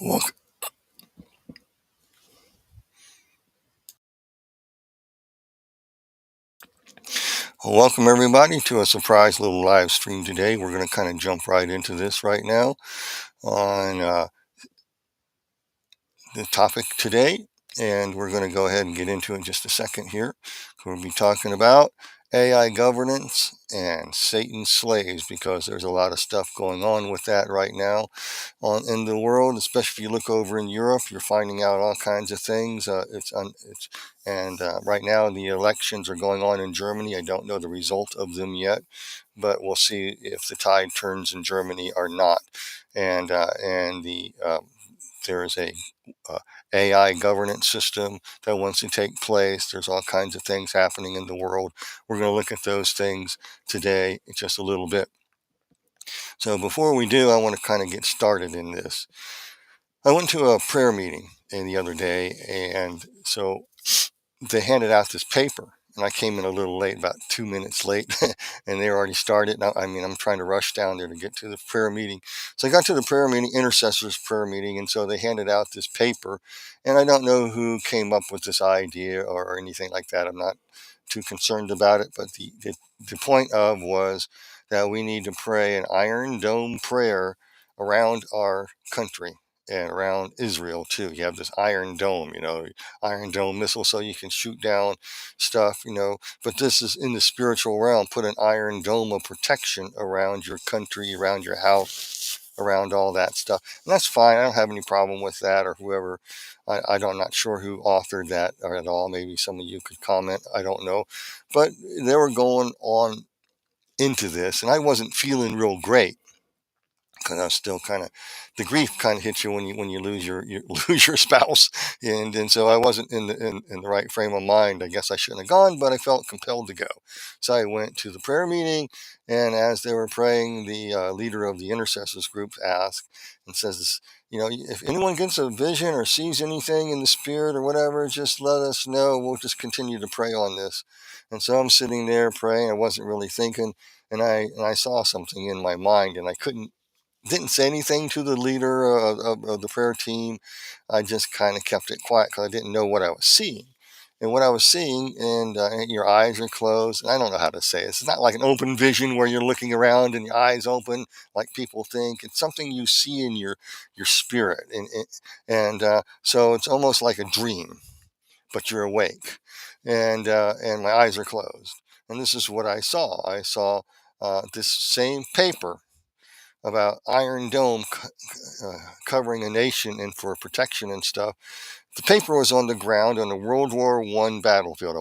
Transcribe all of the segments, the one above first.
Wel- Welcome, everybody, to a surprise little live stream today. We're going to kind of jump right into this right now on the topic today, and we're going to go ahead and get into it in just a second here. We'll be talking about AI governance and Satan's slaves because there's a lot of stuff going on with that right now in the world, especially if you look over in Europe. You're finding out all kinds of things. Right now the elections are going on in Germany. I don't know the result of them yet, but we'll see if the tide turns in Germany or not. There is a AI governance system that wants to take place. There's all kinds of things happening in the world. We're going to look at those things today just a little bit. So before we do, I want to kind of get started in this. I went to a prayer meeting the other day, and so they handed out this paper, and I came in a little late, about 2 minutes late, and they already started. Now, I mean, I'm trying to rush down there to get to the prayer meeting. So I got to the prayer meeting, intercessors prayer meeting, and so they handed out this paper, and I don't know who came up with this idea or anything like that. I'm not too concerned about it, but the point of was that we need to pray an Iron Dome prayer around our country and around Israel too. You have this Iron Dome, Iron Dome missile, so you can shoot down stuff, But this is in the spiritual realm. Put an Iron Dome of protection around your country, around your house, around all that stuff. And that's fine. I don't have any problem with that, or whoever. I'm not sure who authored that or at all. Maybe some of you could comment. I don't know. But they were going on into this, and I wasn't feeling real great because I was still kind of, the grief kind of hits you when you lose your lose your spouse, and so I wasn't in the right frame of mind. I guess I shouldn't have gone, but I felt compelled to go, so I went to the prayer meeting. And as they were praying, the leader of the intercessors group asked and says, if anyone gets a vision or sees anything in the spirit or whatever, just let us know. We'll just continue to pray on this. And so I'm sitting there praying. I wasn't really thinking, and I saw something in my mind, and I didn't say anything to the leader of the prayer team. I just kind of kept it quiet because I didn't know what I was seeing. And what I was seeing, and your eyes are closed. And I don't know how to say it. It's not like an open vision where you're looking around and your eyes open like people think. It's something you see in your spirit, and so it's almost like a dream, but you're awake, and my eyes are closed. And this is what I saw. I saw this same paper about Iron Dome covering a nation and for protection and stuff. The paper was on the ground on a World War One battlefield,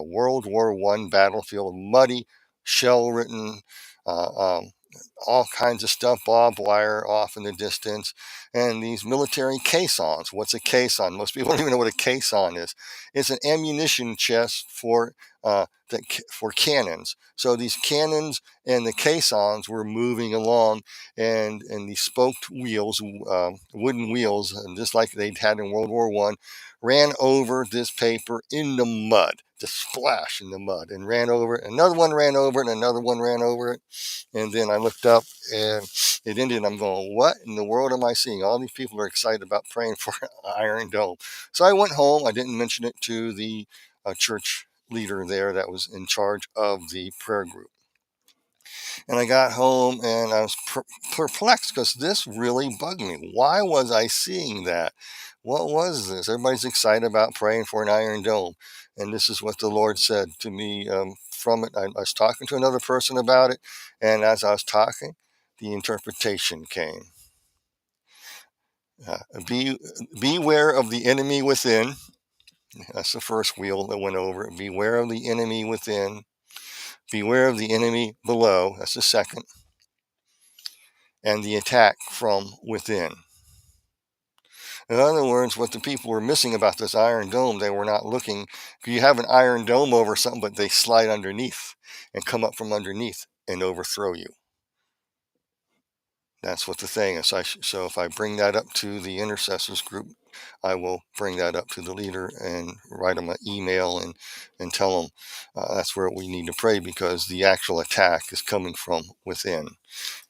muddy, shell-written, uh, um, all kinds of stuff, barbed wire off in the distance, and these military caissons. What's a caisson? Most people don't even know what a caisson is. It's an ammunition chest for cannons. So these cannons and the caissons were moving along, and these spoked wheels, wooden wheels, and just like they'd had in World War One, ran over this paper in the mud, just splash in the mud, and ran over it. Another one ran over it, and another one ran over it. And then I looked up, and it ended. I'm going, what in the world am I seeing? All these people are excited about praying for Iron Dome. So I went home. I didn't mention it to the church leader there that was in charge of the prayer group. And I got home and I was perplexed because this really bugged me. Why was I seeing that? What was this? Everybody's excited about praying for an Iron Dome. And this is what the Lord said to me from it. I was talking to another person about it. And as I was talking, the interpretation came. Uh, be, Beware of the enemy within. That's the first wheel that went over. Beware of the enemy within. Beware of the enemy below. That's the second. And the attack from within. In other words, what the people were missing about this Iron Dome, they were not looking. You have an Iron Dome over something, but they slide underneath and come up from underneath and overthrow you. That's what the thing is. So if I bring that up to the intercessors group, I will bring that up to the leader and write them an email and tell them that's where we need to pray because the actual attack is coming from within.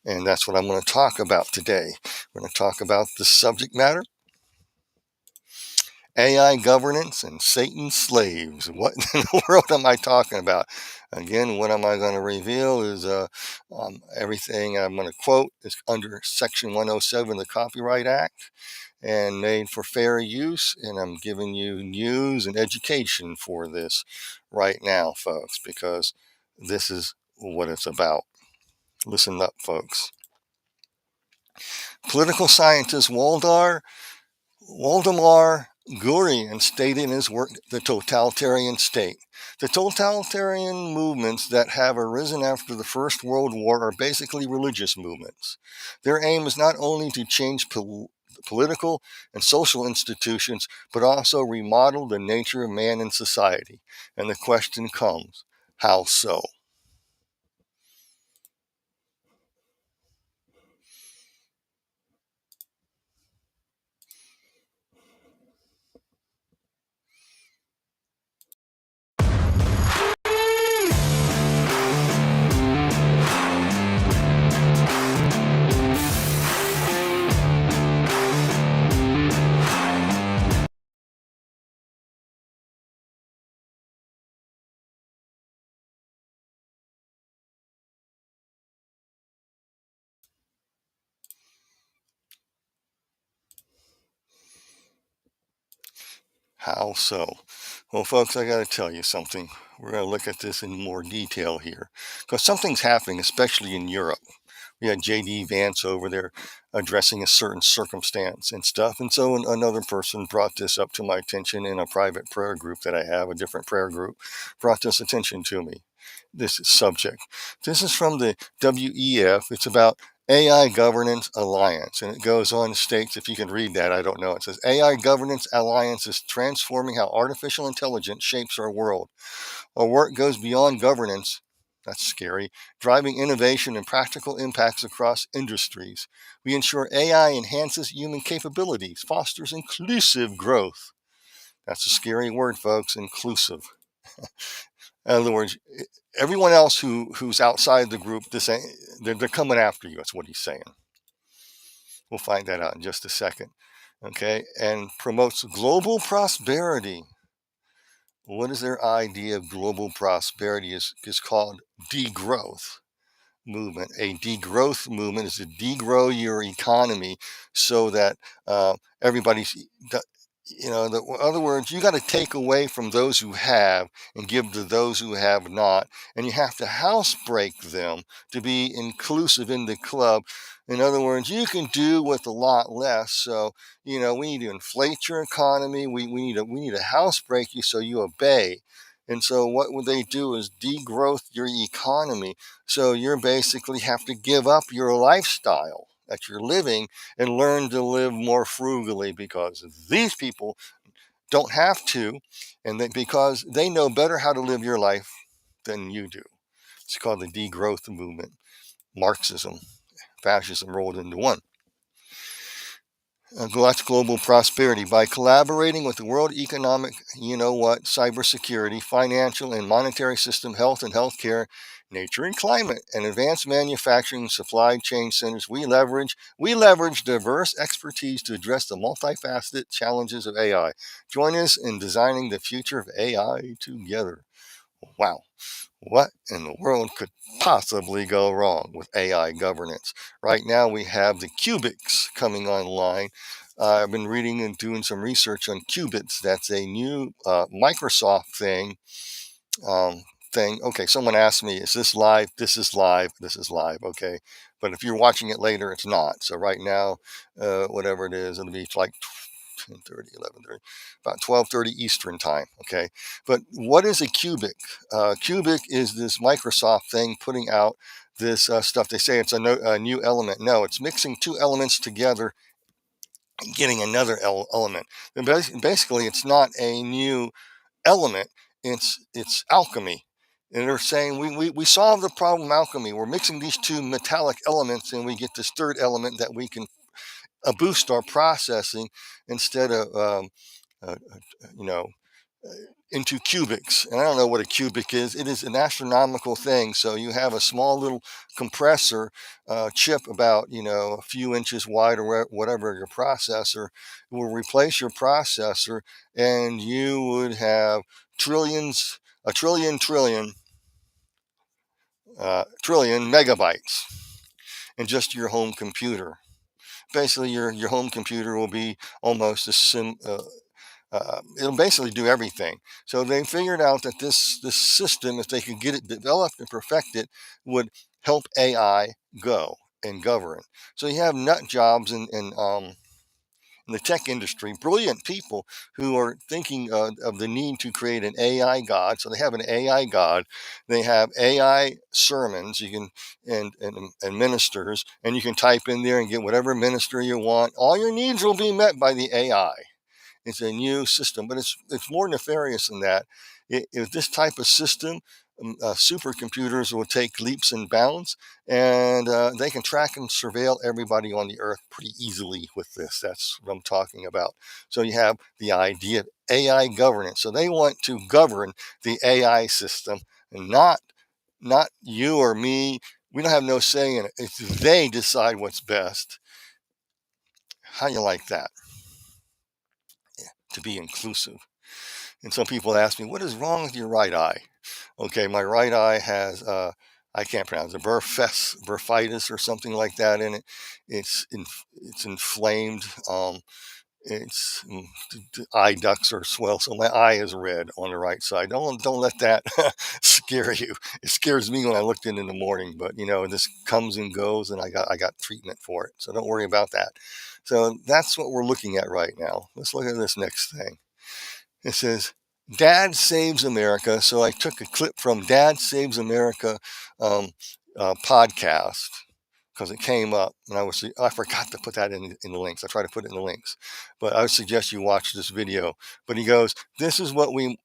And that's what I'm going to talk about today. We're going to talk about the subject matter. AI governance and Satan's slaves. What in the world am I talking about? Again, what am I going to reveal is everything I'm going to quote is under Section 107 of the Copyright Act and made for fair use. And I'm giving you news and education for this right now, folks, because this is what it's about. Listen up, folks. Political scientist Waldemar Gurian stated in his work, The Totalitarian State. The totalitarian movements that have arisen after the First World War are basically religious movements. Their aim is not only to change political and social institutions, but also remodel the nature of man in society. And the question comes, how so? How so? Well, folks, I got to tell you something. We're going to look at this in more detail here because something's happening, especially in Europe. We had J.D. Vance over there addressing a certain circumstance and stuff. And so another person brought this up to my attention in a private prayer group that I have, a different prayer group, brought this attention to me, this subject. This is from the WEF. It's about AI Governance Alliance. And it goes on, states, if you can read that, I don't know. It says AI Governance Alliance is transforming how artificial intelligence shapes our world. Our work goes beyond governance. That's scary. Driving innovation and practical impacts across industries. We ensure AI enhances human capabilities, fosters inclusive growth. That's a scary word, folks, inclusive. In other words, everyone else who's outside the group, they're coming after you. That's what he's saying. We'll find that out in just a second. Okay, and promotes global prosperity. What is their idea of global prosperity? Is called degrowth movement. A degrowth movement is to degrow your economy so that everybody's, in other words, you got to take away from those who have and give to those who have not. And you have to house break them to be inclusive in the club. In other words, you can do with a lot less. So, we need to inflate your economy. We need to house break you so you obey. And so what would they do is degrowth your economy. So you basically have to give up your lifestyle that you're living and learn to live more frugally because these people don't have to, and because they know better how to live your life than you do. It's called the degrowth movement. Marxism, fascism rolled into one. That's global prosperity. By collaborating with the World Economic, cybersecurity, financial and monetary system, health and healthcare, nature and climate, and advanced manufacturing and supply chain centers, we leverage diverse expertise to address the multifaceted challenges of AI. Join us in designing the future of AI together. Wow. What in the world could possibly go wrong with AI governance? Right now, we have the qubits coming online. I've been reading and doing some research on qubits. That's a new Microsoft thing. Okay, someone asked me, "Is this live?" This is live. This is live. Okay, but if you're watching it later, it's not. So right now, whatever it is, it'll be like 10:30, 11:30, about 12:30 Eastern time. Okay, but what is a cubic? Cubic is this Microsoft thing putting out this stuff. They say it's a new element. No, it's mixing two elements together and getting another element. And basically, it's not a new element. It's alchemy. And they're saying we solved the problem alchemy. We're mixing these two metallic elements and we get this third element that we can boost our processing instead of uh, you know into cubics. And I don't know what a cubic is. It is an astronomical thing. So you have a small little compressor chip about, a few inches wide or whatever your processor will replace your processor, and you would have a trillion megabytes in just your home computer. Basically, your home computer will be almost it'll basically do everything. So they figured out that this system, if they could get it developed and perfected, would help AI go and govern. So you have nut jobs in the tech industry, brilliant people who are thinking of the need to create an AI god. So they have an AI god. They have AI sermons you can and ministers, and you can type in there and get whatever minister you want. All your needs will be met by the AI. It's a new system, but it's more nefarious than that. If this type of system, supercomputers will take leaps and bounds, and they can track and surveil everybody on the earth pretty easily with this. That's what I'm talking about. So you have the idea of AI governance. So they want to govern the AI system, and not you or me. We don't have no say in it. It's they decide what's best. How you like that? To be inclusive. And some people ask me, what is wrong with your right eye? Okay, my right eye has, I can't pronounce it, burfitis or something like that in it. It's inflamed. It's the eye ducts are swell, so my eye is red on the right side. Don't let that scare you. It scares me when I looked in the morning, but this comes and goes, and I got treatment for it, so don't worry about that. So that's what we're looking at right now. Let's look at this next thing. It says, Dad Saves America. So I took a clip from Dad Saves America podcast because it came up, and I forgot to put that in the links. I try to put it in the links, but I would suggest you watch this video. But he goes, this is what we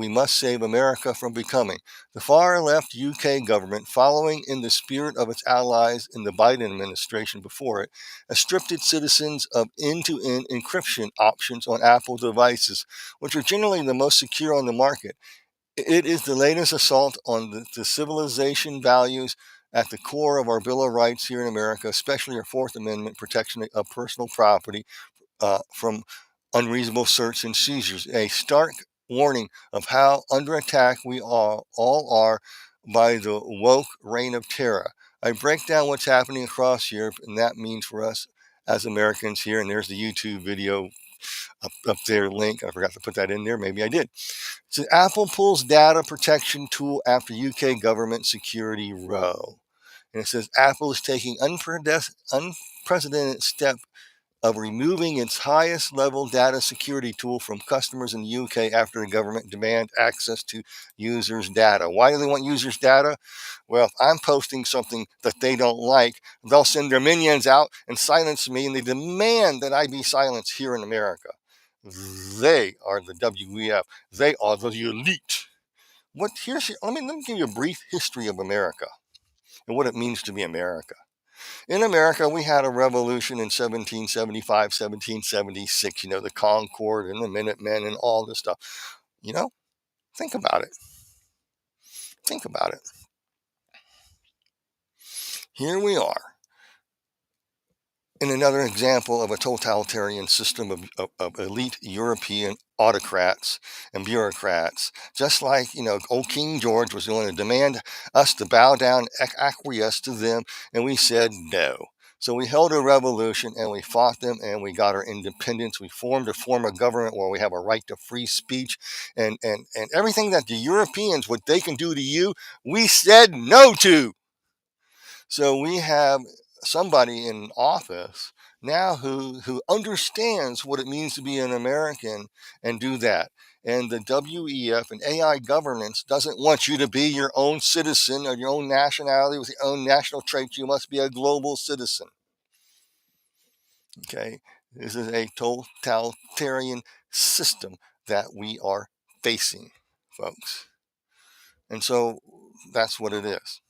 must save America from becoming. The far left UK government, following in the spirit of its allies in the Biden administration before it, has stripped its citizens of end-to-end encryption options on Apple devices, which are generally the most secure on the market. It is the latest assault on the civilization values at the core of our Bill of Rights here in America, especially our Fourth Amendment protection of personal property from unreasonable search and seizures. A stark warning of how under attack we all are by the woke reign of terror. I break down what's happening across Europe and that means for us as Americans here. And there's the YouTube video up there link. I forgot to put that in there. Maybe I did. So Apple pulls data protection tool after UK government security row. And it says Apple is taking unprecedented step of removing its highest level data security tool from customers in the UK after the government demand access to users' data. Why do they want users' data? Well, if I'm posting something that they don't like, they'll send their minions out and silence me, and they demand that I be silenced here in America. They are the WEF. They are the elite. Let me give you a brief history of America and what it means to be America. In America, we had a revolution in 1775, 1776, the Concord and the Minutemen and all this stuff. Think about it. Think about it. Here we are in another example of a totalitarian system of elite European autocrats and bureaucrats, just like, old King George was going to demand us to bow down, acquiesce to them, and we said no. So we held a revolution and we fought them and we got our independence. We formed a form of government where we have a right to free speech and everything that the Europeans, what they can do to you, we said no to. So we have somebody in office now who understands what it means to be an American and do that. And the WEF and AI governance doesn't want you to be your own citizen or your own nationality with your own national traits. You must be a global citizen. Okay, this is a totalitarian system that we are facing, folks. And so that's what it is.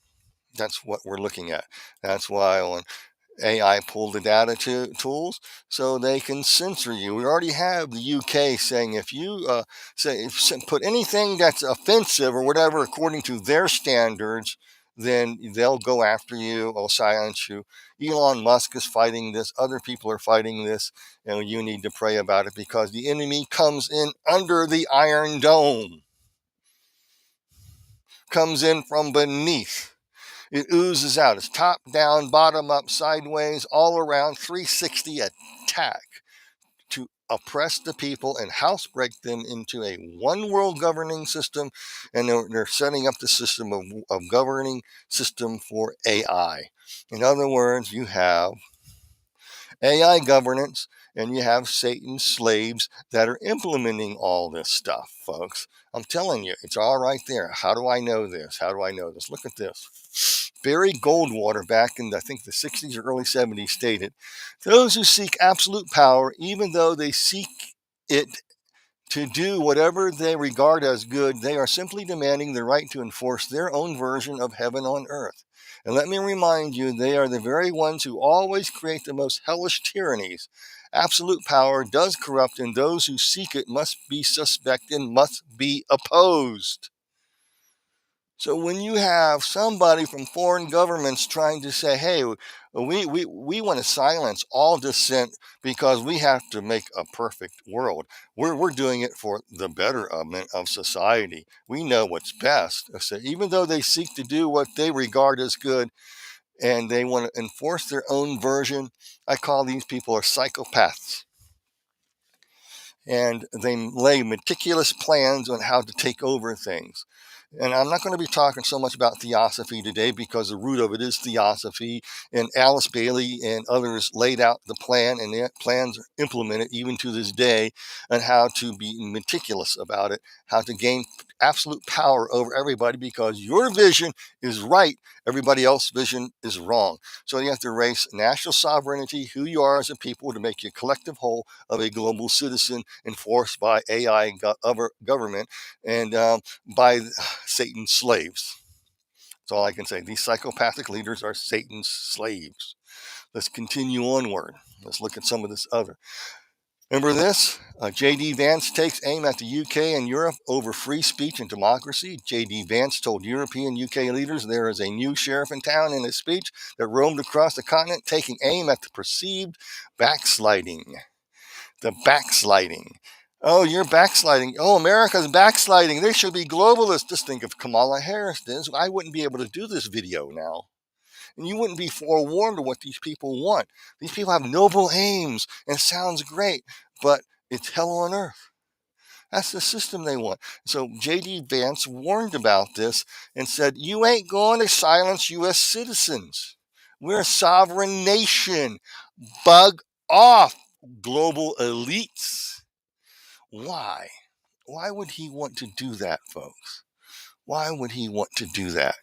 That's what we're looking at. That's why on AI pull the data tools so they can censor you. We already have the UK saying if you put anything that's offensive or whatever according to their standards, then they'll go after you or silence you. Elon Musk is fighting this. Other people are fighting this. And you need to pray about it because the enemy comes in under the Iron Dome, comes in from beneath. It oozes out. It's top down, bottom up, sideways, all around, 360 attack to oppress the people and housebreak them into a one world governing system. And they're setting up the system of governing system for AI. In other words, you have AI governance, and you have Satan's slaves that are implementing all this stuff, folks. I'm telling you, it's all right there. How do I know this? How do I know this? Look at this. Barry Goldwater, back in, I think, the 60s or early 70s, stated, those who seek absolute power, even though they seek it to do whatever they regard as good, they are simply demanding the right to enforce their own version of heaven on earth. And let me remind you, they are the very ones who always create the most hellish tyrannies. Absolute power does corrupt, and those who seek it must be suspect and must be opposed. So when you have somebody from foreign governments trying to say, hey, we want to silence all dissent because we have to make a perfect world. We're doing it for the betterment of society. We know what's best. So even though they seek to do what they regard as good and they want to enforce their own version, I call these people are psychopaths. And they lay meticulous plans on how to take over things. And I'm not going to be talking so much about theosophy today because the root of it is theosophy. And Alice Bailey and others laid out the plan, and the plans are implemented even to this day on how to be meticulous about it, how to gain absolute power over everybody because your vision is right, everybody else's vision is wrong. So you have to erase national sovereignty, who you are as a people, to make you a collective whole of a global citizen enforced by AI government and by Satan's slaves. That's all I can say. These psychopathic leaders are Satan's slaves. Let's continue onward. Let's look at some of this other. Remember this? J.D. Vance takes aim at the UK and Europe over free speech and democracy. J.D. Vance told European UK leaders there is a new sheriff in town in his speech that roamed across the continent taking aim at the perceived backsliding. The backsliding. Oh, you're backsliding. Oh, America's backsliding. They should be globalists. Just think if Kamala Harris did. I wouldn't be able to do this video now. And you wouldn't be forewarned of what these people want. These people have noble aims and it sounds great, but it's hell on earth. That's the system they want. So J.D. Vance warned about this and said, you ain't going to silence U.S. citizens. We're a sovereign nation. Bug off, global elites. Why? Why would he want to do that, folks? Why would he want to do that?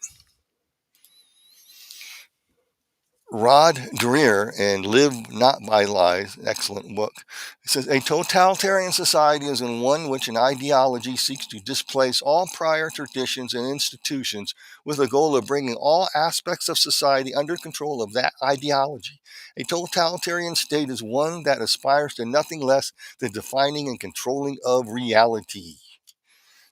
Rod Dreher in Live Not by Lies, excellent book. It says, a totalitarian society is one in which an ideology seeks to displace all prior traditions and institutions with the goal of bringing all aspects of society under control of that ideology. A totalitarian state is one that aspires to nothing less than defining and controlling of reality.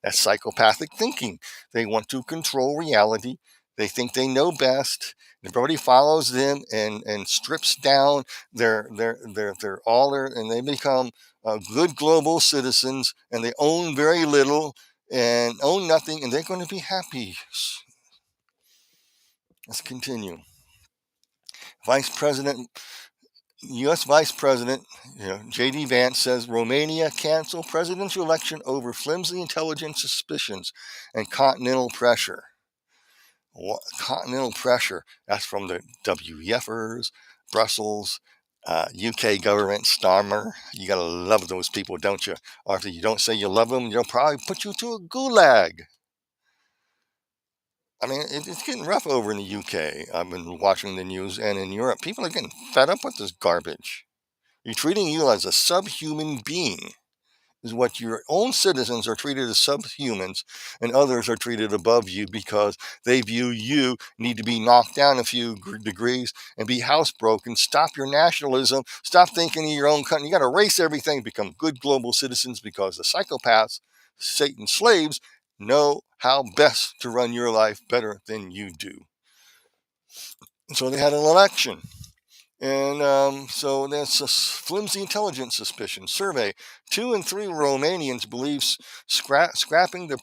That's psychopathic thinking. They want to control reality. They think they know best. Everybody follows them and strips down their all their, and they become good global citizens, and they own very little and own nothing, and they're going to be happy. Let's continue. U.S. Vice President J.D. Vance says Romania canceled presidential election over flimsy intelligence suspicions and continental pressure. Continental pressure, that's from the WEFers, Brussels, UK government, Starmer. You got to love those people, don't you? Or if you don't say you love them, they'll probably put you to a gulag. I mean, it's getting rough over in the UK. I've been watching the news, and in Europe, people are getting fed up with this garbage. You're treating you as a subhuman being. is what your own citizens are treated as subhumans and others are treated above you because they view you need to be knocked down a few degrees and be housebroken. Stop your nationalism. Stop thinking of your own country. You got to erase everything, become good global citizens because the psychopaths, Satan's slaves, know how best to run your life better than you do. And so they had an election. And so there's a flimsy intelligence suspicion. Survey: 2 in 3 Romanians believe scrapping the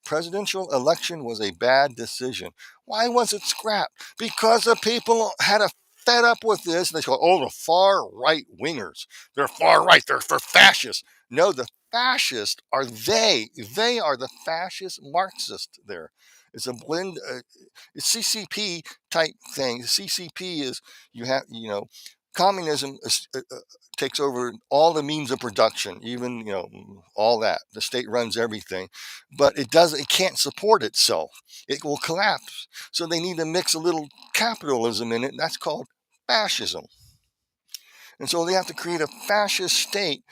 presidential election was a bad decision. Why was it scrapped? Because the people had a fed up with this. They go, oh, the far right wingers. They're far right. They're for fascists. No, the fascists are they. They are the fascist Marxists there. It's a blend. It's CCP type thing. The CCP is communism takes over all the means of production, even all that. The state runs everything, but it can't support itself. It will collapse. So they need to mix a little capitalism in it. That's called fascism. And so they have to create a fascist state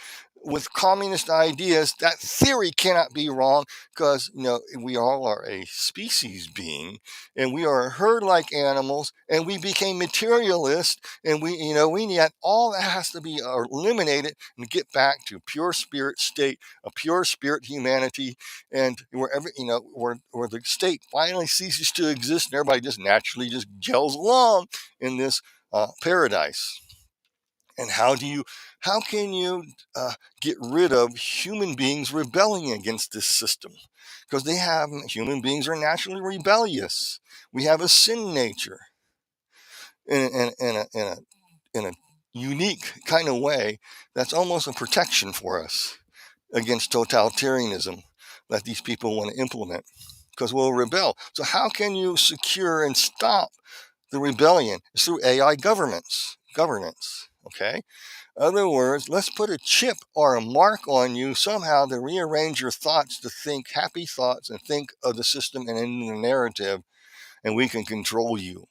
with communist ideas. That theory cannot be wrong because we all are a species being and we are herd like animals and we became materialist and we need all that has to be eliminated and get back to pure spirit state, a pure spirit humanity, and wherever where the state finally ceases to exist and everybody just naturally just gels along in this paradise. And how can you get rid of human beings rebelling against this system? Because human beings are naturally rebellious. We have a sin nature in a unique kind of way that's almost a protection for us against totalitarianism that these people want to implement, because we'll rebel. So how can you secure and stop the rebellion? It's through AI governance. Okay. In other words, let's put a chip or a mark on you somehow to rearrange your thoughts to think happy thoughts and think of the system and in the narrative, and we can control you.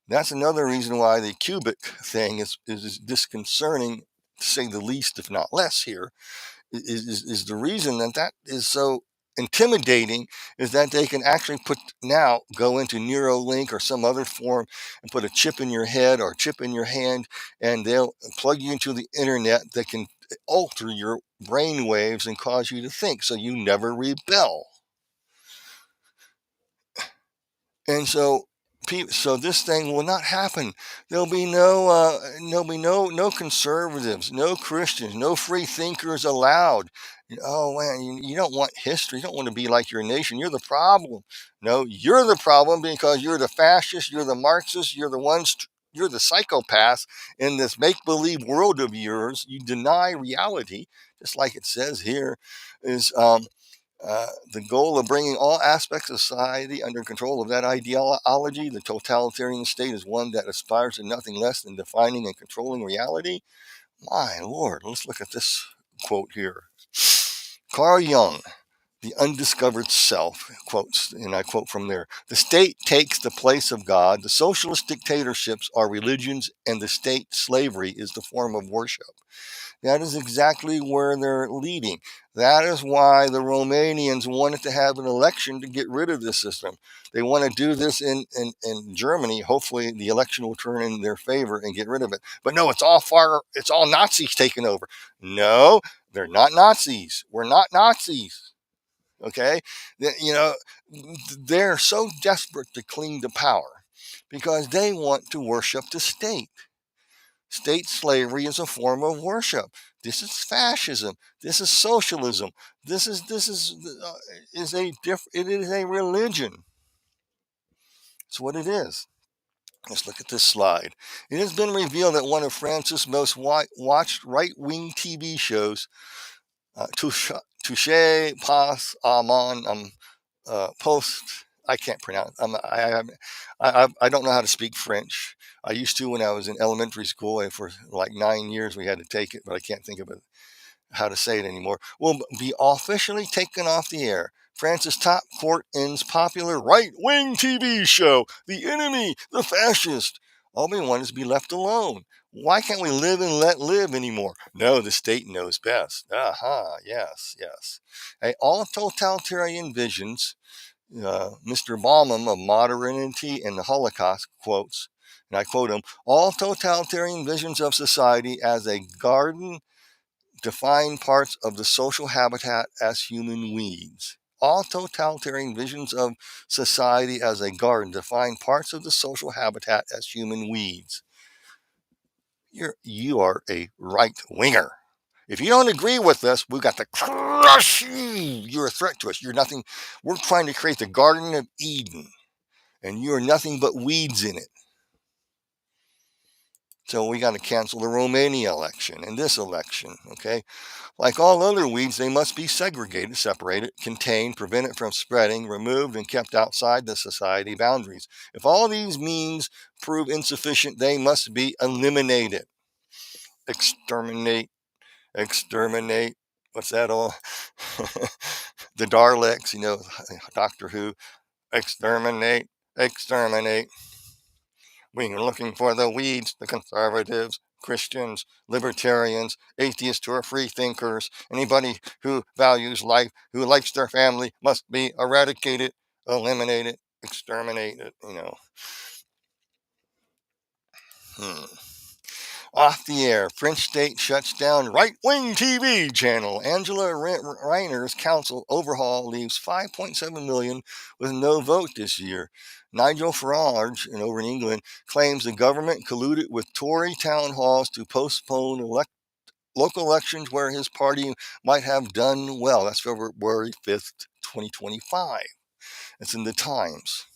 That's another reason why the cubic thing is disconcerting, to say the least, if not less here, is the reason that is so intimidating, is that they can actually go into Neuralink or some other form and put a chip in your head or a chip in your hand, and they'll plug you into the internet that can alter your brain waves and cause you to think so you never rebel. And so this thing will not happen. There'll be no conservatives, no Christians, no free thinkers allowed. Oh man, you don't want history. You don't want to be like your nation. You're the problem. No, you're the problem because you're the fascists. You're the Marxists. You're the psychopaths in this make-believe world of yours. You deny reality, just like it says here, is the goal of bringing all aspects of society under control of that ideology. The totalitarian state is one that aspires to nothing less than defining and controlling reality. My Lord, let's look at this quote here. Carl Jung, The Undiscovered Self, quotes, and I quote from there: the state takes the place of God. The socialist dictatorships are religions, and the state slavery is the form of worship. That is exactly where they're leading. That is why the Romanians wanted to have an election to get rid of this system. They want to do this in Germany. Hopefully the election will turn in their favor and get rid of it. But no, it's all Nazis taking over. No, they're not Nazis. We're not Nazis. Okay? They're so desperate to cling to power because they want to worship the state. State slavery is a form of worship. This is fascism. This is socialism. It is a religion. It's what it is. Let's look at this slide. It has been revealed that one of France's most watched right-wing TV shows, Touche Pas Amon Post. I can't pronounce. I don't know how to speak French. I used to when I was in elementary school, and for like 9 years we had to take it, but I can't think of how to say it anymore. Will be officially taken off the air. France's top court ends popular right-wing TV show. The enemy, the fascist. All we want is to be left alone. Why can't we live and let live anymore? No, the state knows best. Aha, yes, yes. Hey, all totalitarian visions, Mr. Bauman of Modernity and the Holocaust quotes, and I quote him, all totalitarian visions of society as a garden define parts of the social habitat as human weeds. All totalitarian visions of society as a garden define parts of the social habitat as human weeds. You are a right winger. If you don't agree with us, we've got to crush you. You're a threat to us. You're nothing. We're trying to create the Garden of Eden, and you're nothing but weeds in it. So we got to cancel the Romania election and this election, okay? Like all other weeds, they must be segregated, separated, contained, prevented from spreading, removed, and kept outside the society boundaries. If all these means prove insufficient, they must be eliminated. Exterminate, exterminate. What's that all? The Daleks, Doctor Who. Exterminate, exterminate. We're looking for the weeds, the conservatives, Christians, libertarians, atheists who are free thinkers. Anybody who values life, who likes their family, must be eradicated, eliminated, exterminated. Hmm. Off the air, French state shuts down right-wing TV channel. Angela Rayner's council overhaul leaves 5.7 million with no vote this year. Nigel Farage, over in England, claims the government colluded with Tory town halls to postpone local elections where his party might have done well. That's February 5th, 2025. It's in the Times.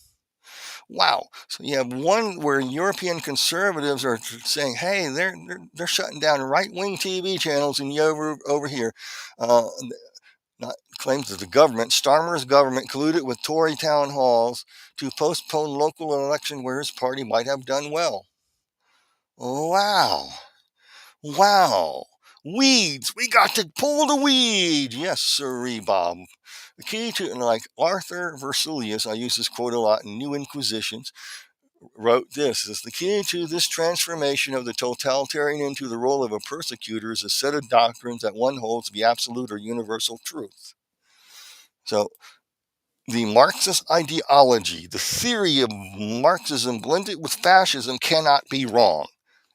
Wow. So you have one where European conservatives are saying, "Hey, they're shutting down right-wing TV channels," and you over here, uh, not claims that the government, Starmer's government, colluded with Tory town halls to postpone local election where his party might have done well. Wow. Wow. Weeds. We got to pull the weed. Yes, sirree, Bob. The key to, like Arthur Versalius, I use this quote a lot in New Inquisitions, wrote this is the key to this transformation of the totalitarian into the role of a persecutor is a set of doctrines that one holds to be absolute or universal truth. So the Marxist ideology, the theory of Marxism blended with fascism cannot be wrong.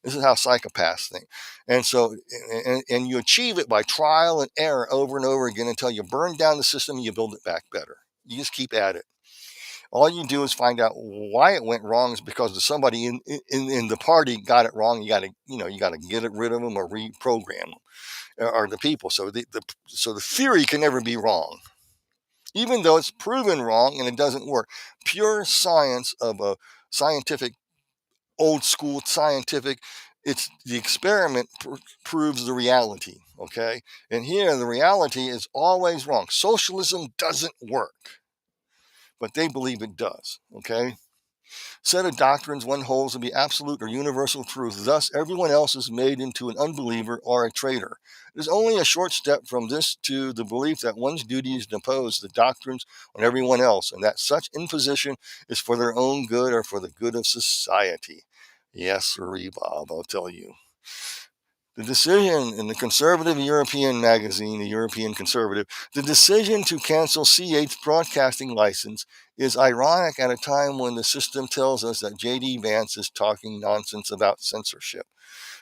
This is how psychopaths think. And so, and you achieve it by trial and error over and over again until you burn down the system and you build it back better. You just keep at it. All you do is find out why it went wrong is because somebody in the party got it wrong. You got to get rid of them or reprogram them or the people. So the theory can never be wrong, even though it's proven wrong and it doesn't work. Pure science of a scientific, old school scientific. It's the experiment proves the reality. Okay, and here the reality is always wrong. Socialism doesn't work, but they believe it does. Okay. Set of doctrines one holds to be absolute or universal truth. Thus, everyone else is made into an unbeliever or a traitor. It is only a short step from this to the belief that one's duty is to impose the doctrines on everyone else, and that such imposition is for their own good or for the good of society. Yes, sirree, Bob, I'll tell you. The decision in the conservative European magazine, the European Conservative, the decision to cancel C8's broadcasting license is ironic at a time when the system tells us that J.D. Vance is talking nonsense about censorship.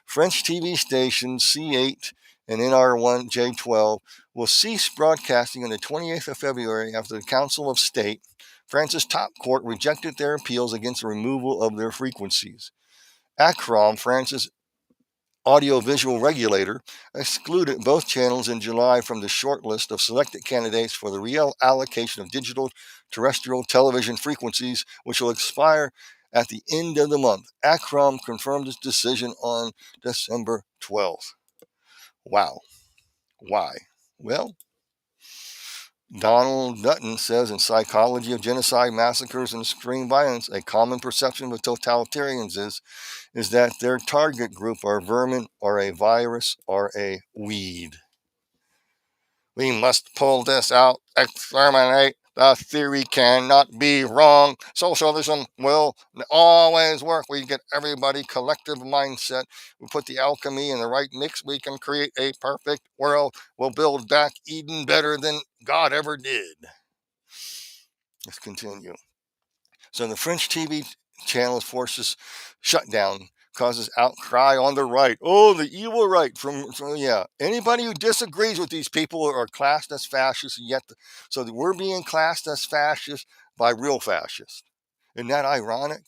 French TV stations C8 and NR1 J12 will cease broadcasting on the 28th of February after the Council of State, France's top court, rejected their appeals against the removal of their frequencies. ACROM, France's audiovisual regulator, excluded both channels in July from the short list of selected candidates for the reallocation of digital terrestrial television frequencies, which will expire at the end of the month. ACROM confirmed its decision on December 12th. Wow. Why? Well, Donald Dutton says in Psychology of Genocide, Massacres, and Extreme Violence, a common perception of totalitarians is that their target group are vermin or a virus or a weed. We must pull this out, exterminate, The theory cannot be wrong. Socialism will always work. We get everybody collective mindset. We put the alchemy in the right mix. We can create a perfect world. We'll build back Eden better than God ever did. Let's continue. So the French TV channel forces shutdown, causes outcry on the right. Oh, the evil right yeah. Anybody who disagrees with these people are classed as fascists. Yet, so we're being classed as fascists by real fascists. Isn't that ironic?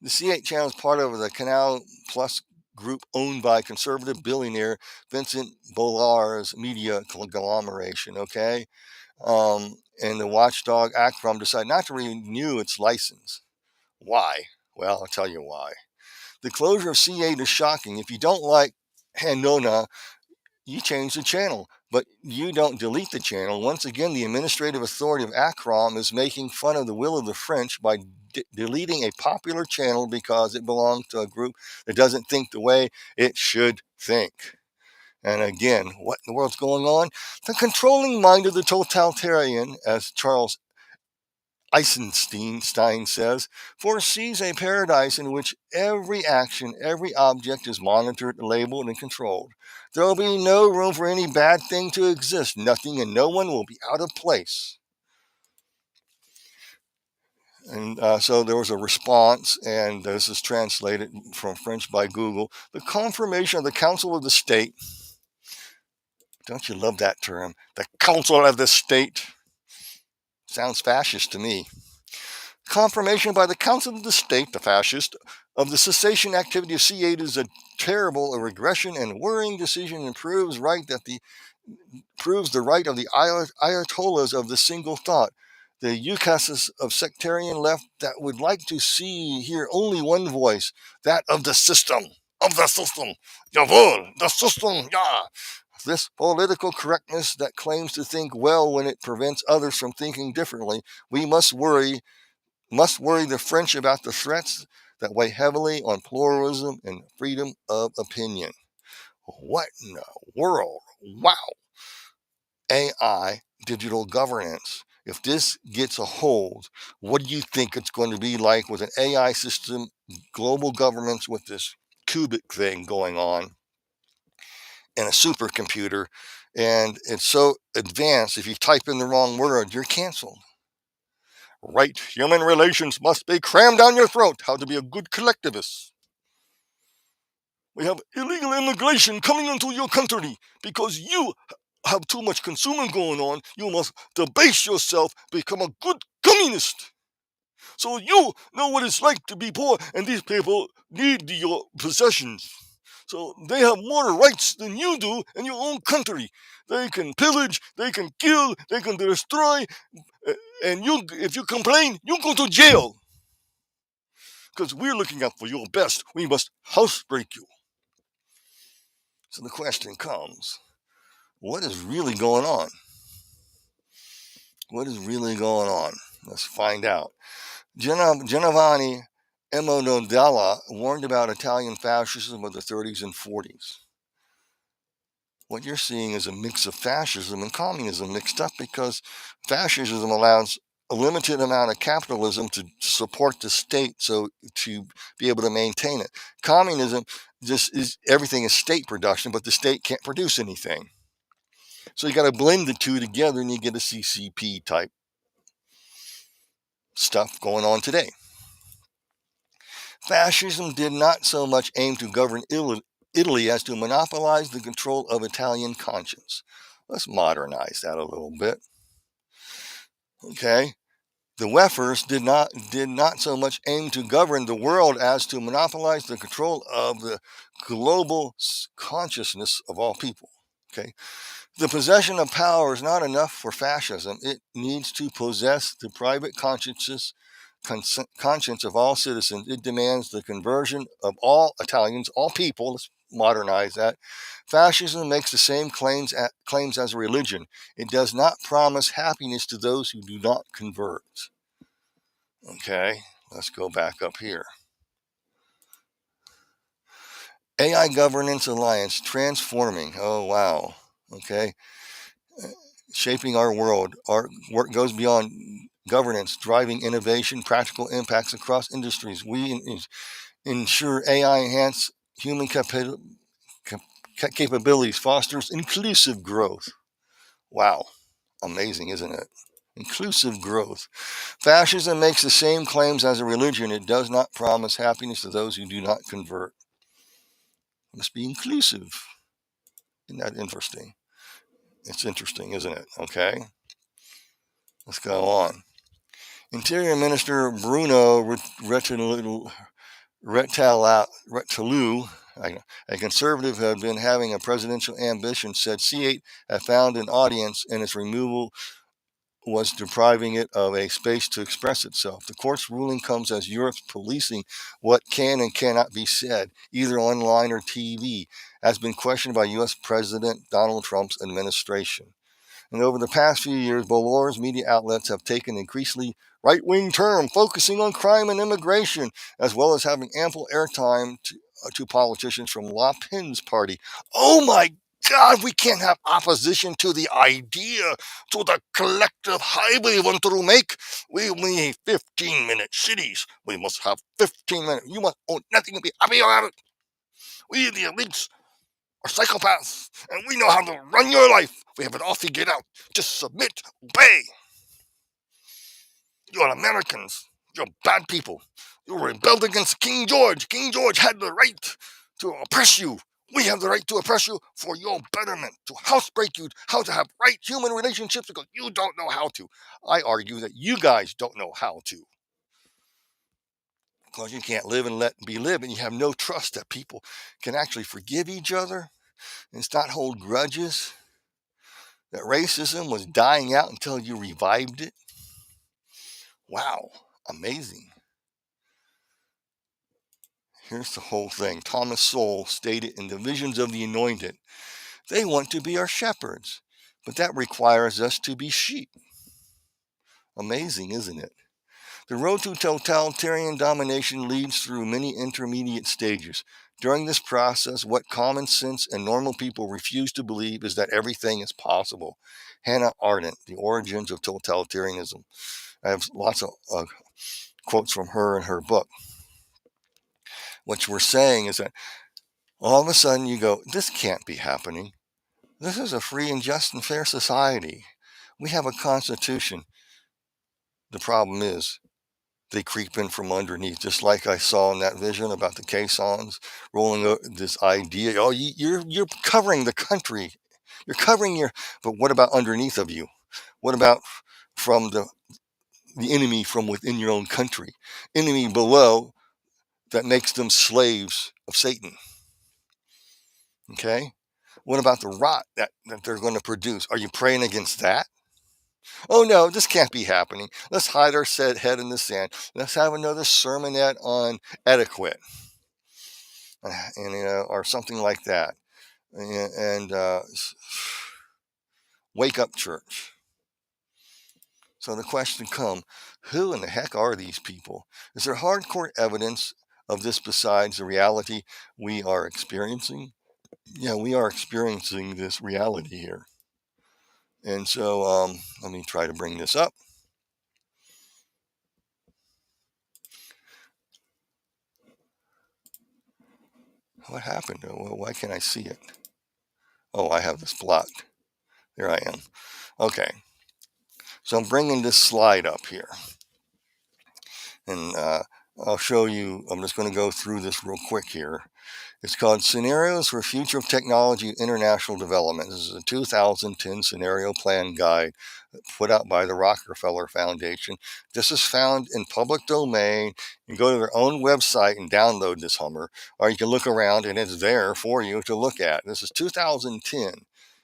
The C8 channel is part of the Canal Plus group owned by conservative billionaire Vincent Bollar's media conglomeration. Okay. And the watchdog Akram decided not to renew its license. Why? Well, I'll tell you why. The closure of C8 is shocking. If you don't like Handona, you change the channel, but you don't delete the channel. Once again, the administrative authority of Akram is making fun of the will of the French by deleting a popular channel because it belongs to a group that doesn't think the way it should think. And again, what in the world's going on? The controlling mind of the totalitarian, as Charles Eisenstein says, foresees a paradise in which every action, every object is monitored, labeled, and controlled. There will be no room for any bad thing to exist. Nothing and no one will be out of place. And so there was a response, and this is translated from French by Google. The confirmation of the Council of the State. Don't you love that term? The Council of the State. Sounds fascist to me. Confirmation by the Council of the State, the fascist, of the cessation activity of C8 is a terrible regression and worrying decision and proves the right of the Ayatollahs of the single thought. The ukases of sectarian left that would like to hear only one voice, that of the system. Of the system. Jawohl, the system, yeah. This political correctness that claims to think well when it prevents others from thinking differently, we must worry the French about the threats that weigh heavily on pluralism and freedom of opinion. What in the world? Wow. AI, digital governance. If this gets a hold, what do you think it's going to be like with an AI system, global governments with this cubic thing going on, and a supercomputer? And it's so advanced, if you type in the wrong word, you're canceled. Right, human relations must be crammed down your throat. How to be a good collectivist. We have illegal immigration coming into your country because you have too much consuming going on. You must debase yourself, become a good communist. So you know what it's like to be poor, and these people need your possessions. So they have more rights than you do in your own country. They can pillage, they can kill, they can destroy, and if you complain, you go to jail. Because we're looking out for your best. We must housebreak you. So the question comes, what is really going on? What is really going on? Let's find out. Giovanni Emmondella warned about Italian fascism of the 30s and 40s. What you're seeing is a mix of fascism and communism mixed up, because fascism allows a limited amount of capitalism to support the state, so to be able to maintain it. Communism just is everything is state production, but the state can't produce anything. So you got to blend the two together, and you get a CCP type stuff going on today. Fascism did not so much aim to govern Italy as to monopolize the control of Italian conscience. Let's modernize that a little bit. Okay. The Weffers did not so much aim to govern the world as to monopolize the control of the global consciousness of all people. Okay. The possession of power is not enough for fascism. It needs to possess the private conscience of all citizens. It demands the conversion of all Italians, all people. Let's modernize that. Fascism makes the same claims as a religion. It does not promise happiness to those who do not convert. Okay, let's go back up here. AI Governance Alliance transforming. Oh, wow. Okay. shaping our world. Our work goes beyond governance, driving innovation, practical impacts across industries. We ensure AI enhance human capabilities, fosters inclusive growth. Wow, amazing, isn't it? Inclusive growth. Fascism makes the same claims as a religion. It does not promise happiness to those who do not convert. It must be inclusive. Isn't that interesting? It's interesting, isn't it? Okay, let's go on. Interior Minister Bruno Retailleau, a conservative who had been having a presidential ambition, said C8 had found an audience and its removal was depriving it of a space to express itself. The court's ruling comes as Europe's policing what can and cannot be said, either online or TV, has been questioned by U.S. President Donald Trump's administration. And over the past few years, Belarus media outlets have taken increasingly right-wing term, focusing on crime and immigration, as well as having ample airtime to politicians from Le Pen's party. Oh my God, we can't have opposition to the idea, to the collective highway we want to make. We need 15-minute cities. We must have 15 minutes. You must own nothing and be happy about it. We, the elites, are psychopaths, and we know how to run your life. We have it all figured out. Just submit, obey. You're Americans. You're bad people. You rebelled against King George. King George had the right to oppress you. We have the right to oppress you for your betterment, to housebreak you, how to have right human relationships because you don't know how to. I argue that you guys don't know how to. Because you can't live and let be lived, and you have no trust that people can actually forgive each other and not hold grudges. That racism was dying out until you revived it. Wow, amazing. Here's the whole thing. Thomas Sowell stated in the Visions of the Anointed, they want to be our shepherds, but that requires us to be sheep. Amazing, isn't it? The road to totalitarian domination leads through many intermediate stages. During this process, what common sense and normal people refuse to believe is that everything is possible. Hannah Arendt, The Origins of Totalitarianism. I have lots of quotes from her in her book. What we're saying is that all of a sudden you go, this can't be happening. This is a free and just and fair society. We have a constitution. The problem is they creep in from underneath, just like I saw in that vision about the caissons rolling this idea. Oh, you're covering the country. You're covering but what about underneath of you? What about from the enemy from within your own country? Enemy below that makes them slaves of Satan. Okay? What about the rot that they're going to produce? Are you praying against that? Oh no, this can't be happening. Let's hide our head in the sand. Let's have another sermonette on etiquette, and or something like that. And wake up, church. So the question comes: who in the heck are these people? Is there hardcore evidence of this besides the reality we are experiencing? Yeah, we are experiencing this reality here. And so let me try to bring this up. What happened? Well, why can't I see it? Oh, I have this blocked. There I am. Okay. So I'm bringing this slide up here. And I'll show you. I'm just going to go through this real quick here. It's called Scenarios for Future of Technology International Development. This is a 2010 scenario plan guide put out by the Rockefeller Foundation. This is found in public domain. You can go to their own website and download this Hummer, or you can look around and it's there for you to look at. This is 2010, and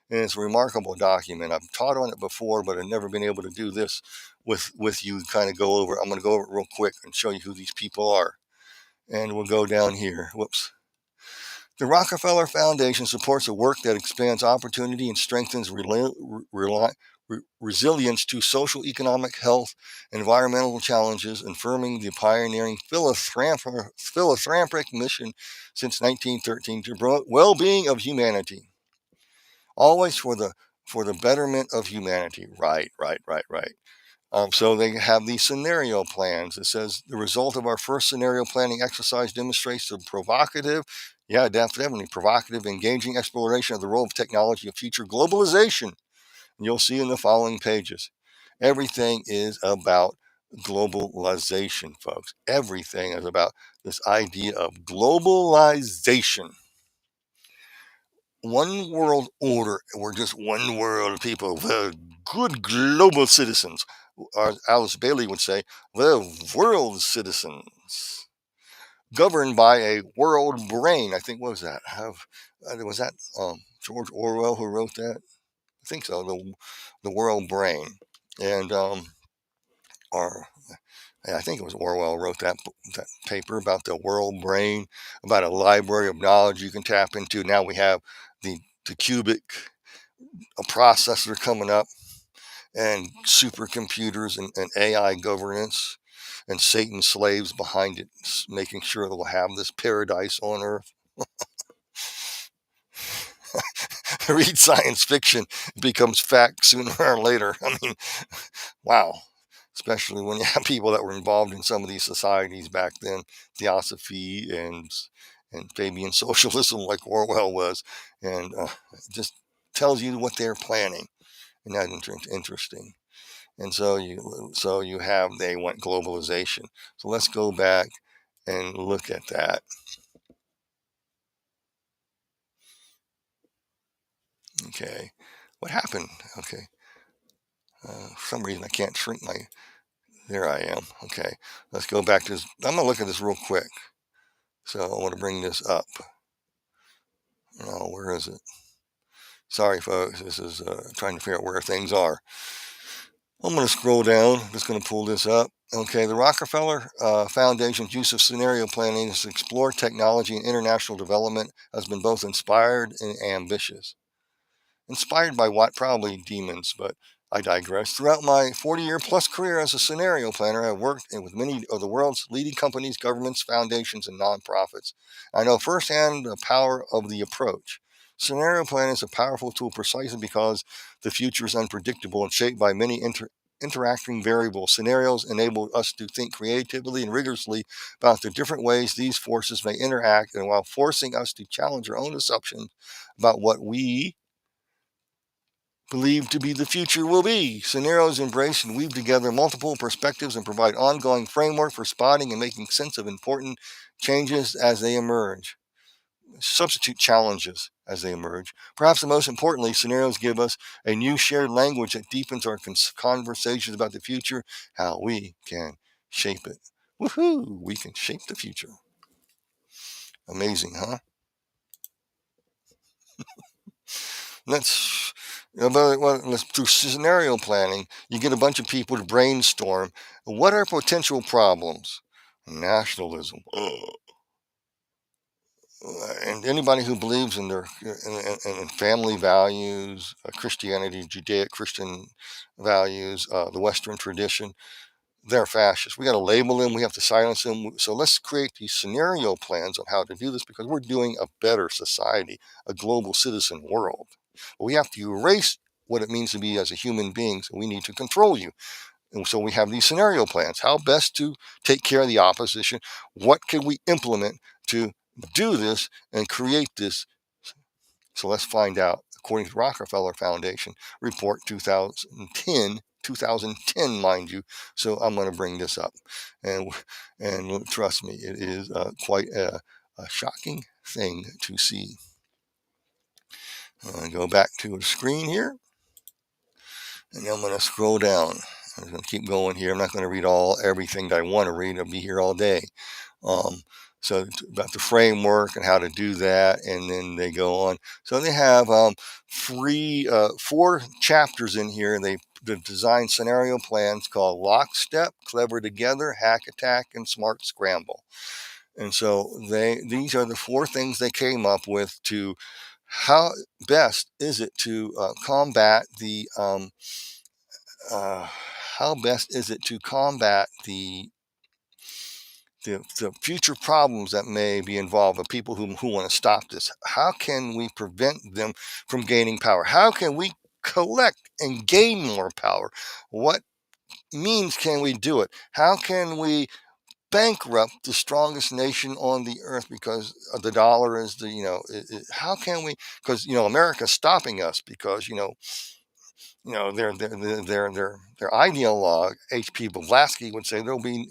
it's a remarkable document. I've taught on it before, but I've never been able to do this with you, kind of go over it. I'm going to go over it real quick and show you who these people are. And we'll go down here. Whoops. The Rockefeller Foundation supports a work that expands opportunity and strengthens resilience to social, economic, health, environmental challenges, affirming the pioneering philanthropic mission since 1913 to promote well-being of humanity. Always for the for the betterment of humanity. Right. So they have these scenario plans. It says the result of our first scenario planning exercise demonstrates the provocative, definitely provocative, engaging exploration of the role of technology of future globalization. And you'll see in the following pages. Everything is about globalization, folks. Everything is about this idea of globalization. One world order. We're just one world people. We're good global citizens. Or Alice Bailey would say, we're world citizens. Governed by a world brain. I think, what was that? Was that George Orwell who wrote that? I think so. The world brain. And or I think it was Orwell wrote that paper about the world brain, about a library of knowledge you can tap into. Now we have the cubic a processor coming up, and supercomputers and AI governance, and Satan's slaves behind it, making sure that we'll have this paradise on earth. Read science fiction, it becomes fact sooner or later. I mean, wow. Especially when you have people that were involved in some of these societies back then, theosophy and Fabian socialism, like Orwell was, and it just tells you what they're planning, and that's interesting. And so they want globalization. So let's go back and look at that. Okay, what happened? Okay, for some reason I can't shrink my. There I am. Okay, let's go back to this. I'm gonna look at this real quick. So I want to bring this up. Oh, where is it? Sorry, folks. This is trying to figure out where things are. I'm going to scroll down. I'm just going to pull this up. Okay, the Rockefeller Foundation's use of scenario planning to explore technology and international development has been both inspired and ambitious. Inspired by what? Probably demons, but I digress. Throughout my 40-year-plus career as a scenario planner, I've worked with many of the world's leading companies, governments, foundations, and nonprofits. I know firsthand the power of the approach. Scenario planning is a powerful tool precisely because the future is unpredictable and shaped by many interacting variables. Scenarios enable us to think creatively and rigorously about the different ways these forces may interact, and while forcing us to challenge our own assumptions about what we believed to be the future will be. Scenarios embrace and weave together multiple perspectives and provide ongoing framework for spotting and making sense of important changes as they emerge. Substitute challenges as they emerge. Perhaps the most importantly, scenarios give us a new shared language that deepens our conversations about the future, how we can shape it. Woohoo! We can shape the future. Amazing, huh? Through scenario planning, you get a bunch of people to brainstorm. What are potential problems? Nationalism. And anybody who believes in their in family values, Christianity, Judaic Christian values, the Western tradition, they're fascists. We got to label them. We have to silence them. So let's create these scenario plans on how to do this, because we're doing a better society, a global citizen world. But we have to erase what it means to be as a human being. So we need to control you. And so we have these scenario plans. How best to take care of the opposition? What can we implement to do this and create this? So let's find out. According to the Rockefeller Foundation report 2010, mind you. So I'm going to bring this up, and trust me, it is quite a shocking thing to see. I'm going to go back to the screen here, and I'm going to scroll down. I'm going to keep going here. I'm not going to read everything that I want to read. I'll be here all day. So about the framework and how to do that, and then they go on. So they have four chapters in here, and they've designed scenario plans called Lockstep, Clever Together, Hack Attack, and Smart Scramble. And so these are the four things they came up with to how best is it to combat the how best is it to combat the future problems that may be involved with people who want to stop this. How can we prevent them from gaining power? How can we collect and gain more power? What means can we do it? How can we bankrupt the strongest nation on the earth because the dollar is the, how can we, because, America's stopping us because, their ideologue, H.P. Blavatsky would say there'll be,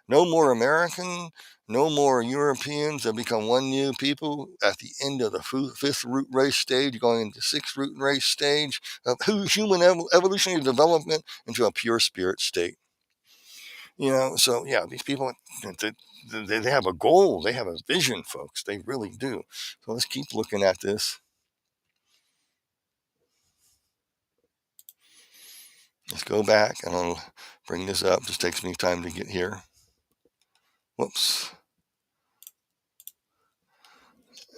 no more American, no more Europeans. They'll become one new people at the end of the fifth root race stage, going into sixth root race stage of human evolutionary development into a pure spirit state. So yeah, these people, they have a goal, they have a vision, folks. They really do. So let's keep looking at this. Let's go back and I'll bring this up. Just takes me time to get here. Whoops.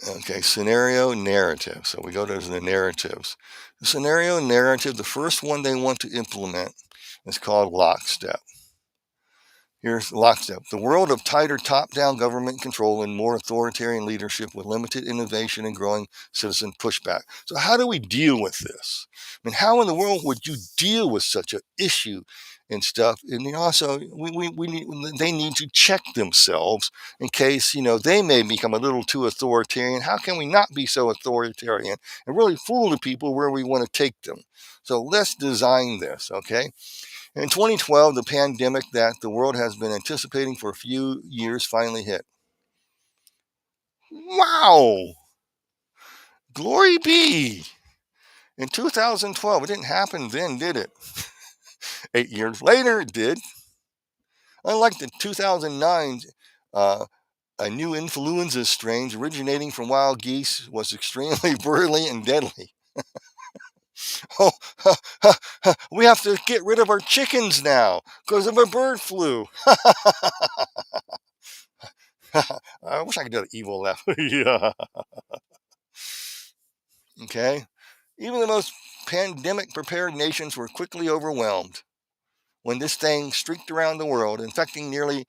Okay, scenario narrative. So we go to the narratives. The scenario narrative, the first one they want to implement is called lockstep. Here's lockstep. The world of tighter top-down government control and more authoritarian leadership with limited innovation and growing citizen pushback. So how do we deal with this? I mean, how in the world would you deal with such an issue and stuff? And also, they need to check themselves in case, they may become a little too authoritarian. How can we not be so authoritarian and really fool the people where we want to take them? So let's design this, okay? In 2012, the pandemic that the world has been anticipating for a few years finally hit. Wow! Glory be! In 2012, it didn't happen then, did it? 8 years later, it did. Unlike the 2009, a new influenza strain originating from wild geese was extremely virulent and deadly. Oh, we have to get rid of our chickens now because of a bird flu. I wish I could do an evil laugh. Yeah. Okay. Even the most pandemic prepared nations were quickly overwhelmed when this thing streaked around the world, infecting nearly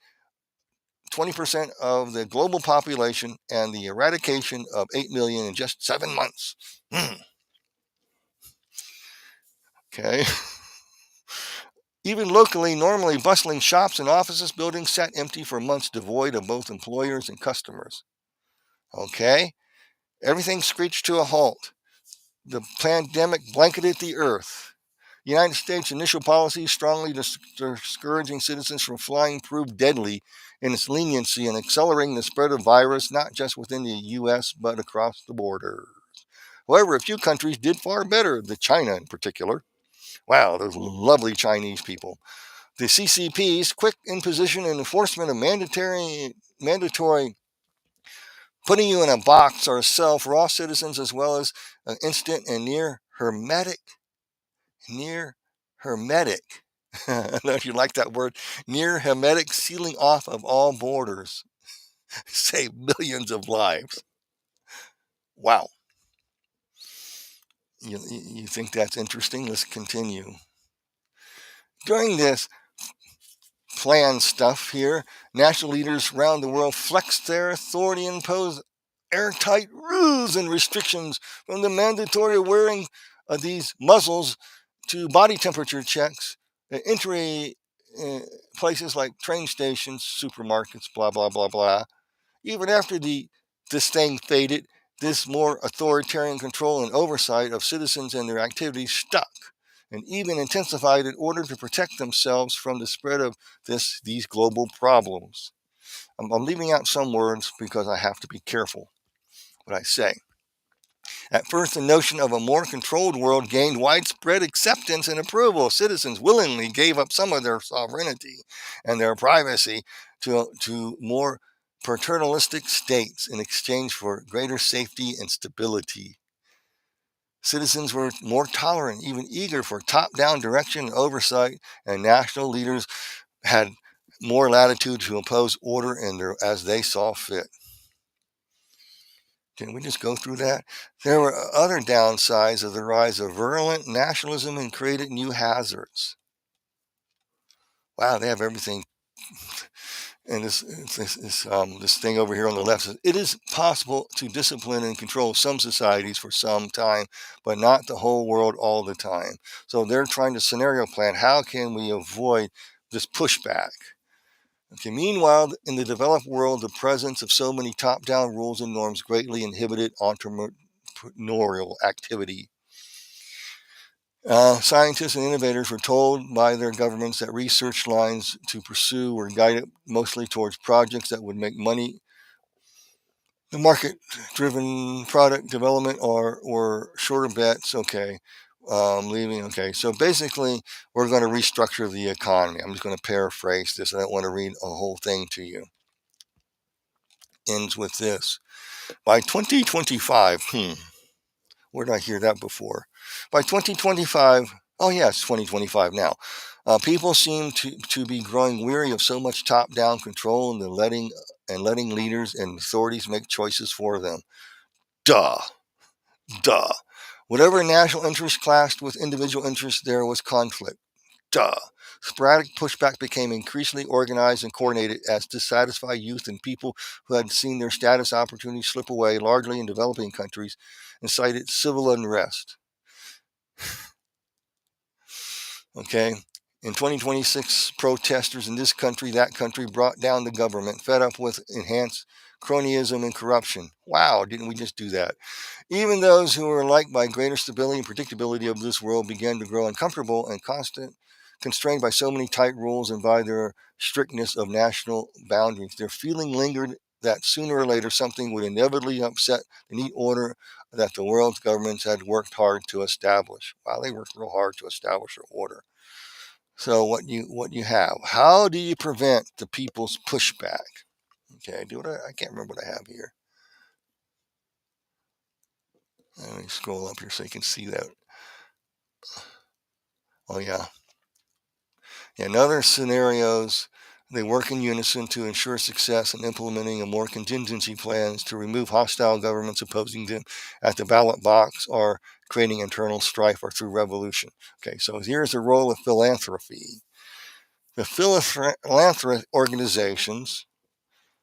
20% of the global population and the eradication of 8 million in just 7 months. Okay. Even locally, normally bustling shops and offices buildings sat empty for months, devoid of both employers and customers. Okay. Everything screeched to a halt. The pandemic blanketed the earth. The United States' initial policy, strongly discouraging citizens from flying, proved deadly in its leniency and accelerating the spread of virus, not just within the U.S., but across the border. However, a few countries did far better, China in particular. Wow, those lovely Chinese people. The CCP's quick imposition and enforcement of mandatory putting you in a box or a cell for all citizens, as well as an instant and near hermetic. I don't know if you like that word, near hermetic sealing off of all borders, save millions of lives. Wow. You think that's interesting? Let's continue. During this planned stuff here, national leaders around the world flexed their authority and imposed airtight rules and restrictions, from the mandatory wearing of these muzzles to body temperature checks at entry places like train stations, supermarkets, blah, blah, blah, blah. Even after this thing faded, this more authoritarian control and oversight of citizens and their activities stuck and even intensified in order to protect themselves from the spread of these global problems. I'm leaving out some words because I have to be careful what I say. At first, the notion of a more controlled world gained widespread acceptance and approval. Citizens willingly gave up some of their sovereignty and their privacy to more paternalistic states in exchange for greater safety and stability. Citizens were more tolerant, even eager for top-down direction and oversight, and national leaders had more latitude to impose order as they saw fit. Can we just go through that? There were other downsides of the rise of virulent nationalism and created new hazards. Wow, they have everything. And this thing over here on the left says, it is possible to discipline and control some societies for some time, but not the whole world all the time. So they're trying to scenario plan, how can we avoid this pushback? Okay, meanwhile, in the developed world, the presence of so many top-down rules and norms greatly inhibited entrepreneurial activity. Scientists and innovators were told by their governments that research lines to pursue were guided mostly towards projects that would make money. The market-driven product development or shorter bets. Okay, leaving. Okay, so basically, we're going to restructure the economy. I'm just going to paraphrase this. I don't want to read a whole thing to you. Ends with this. By 2025, where did I hear that before? By 2025, oh yeah, it's 2025 now. People seem to be growing weary of so much top-down control and letting leaders and authorities make choices for them. Duh. Whatever national interest clashed with individual interests, there was conflict. Duh. Sporadic pushback became increasingly organized and coordinated as dissatisfied youth and people who had seen their status opportunities slip away, largely in developing countries, incited civil unrest. Okay. In 2026, protesters in this country, that country, brought down the government, fed up with enhanced cronyism and corruption. Wow, didn't we just do that? Even those who were liked by greater stability and predictability of this world began to grow uncomfortable and constrained by so many tight rules and by their strictness of national boundaries. Their feeling lingered that sooner or later something would inevitably upset the neat order that the world's governments had worked hard to establish. Wow, they worked real hard to establish their order. So what you have? How do you prevent the people's pushback? Okay, I can't remember what I have here. Let me scroll up here so you can see that. Oh yeah. In other scenarios, they work in unison to ensure success in implementing a more contingency plans to remove hostile governments opposing them at the ballot box or creating internal strife or through revolution. Okay, so here's the role of philanthropy. The philanthropic organizations,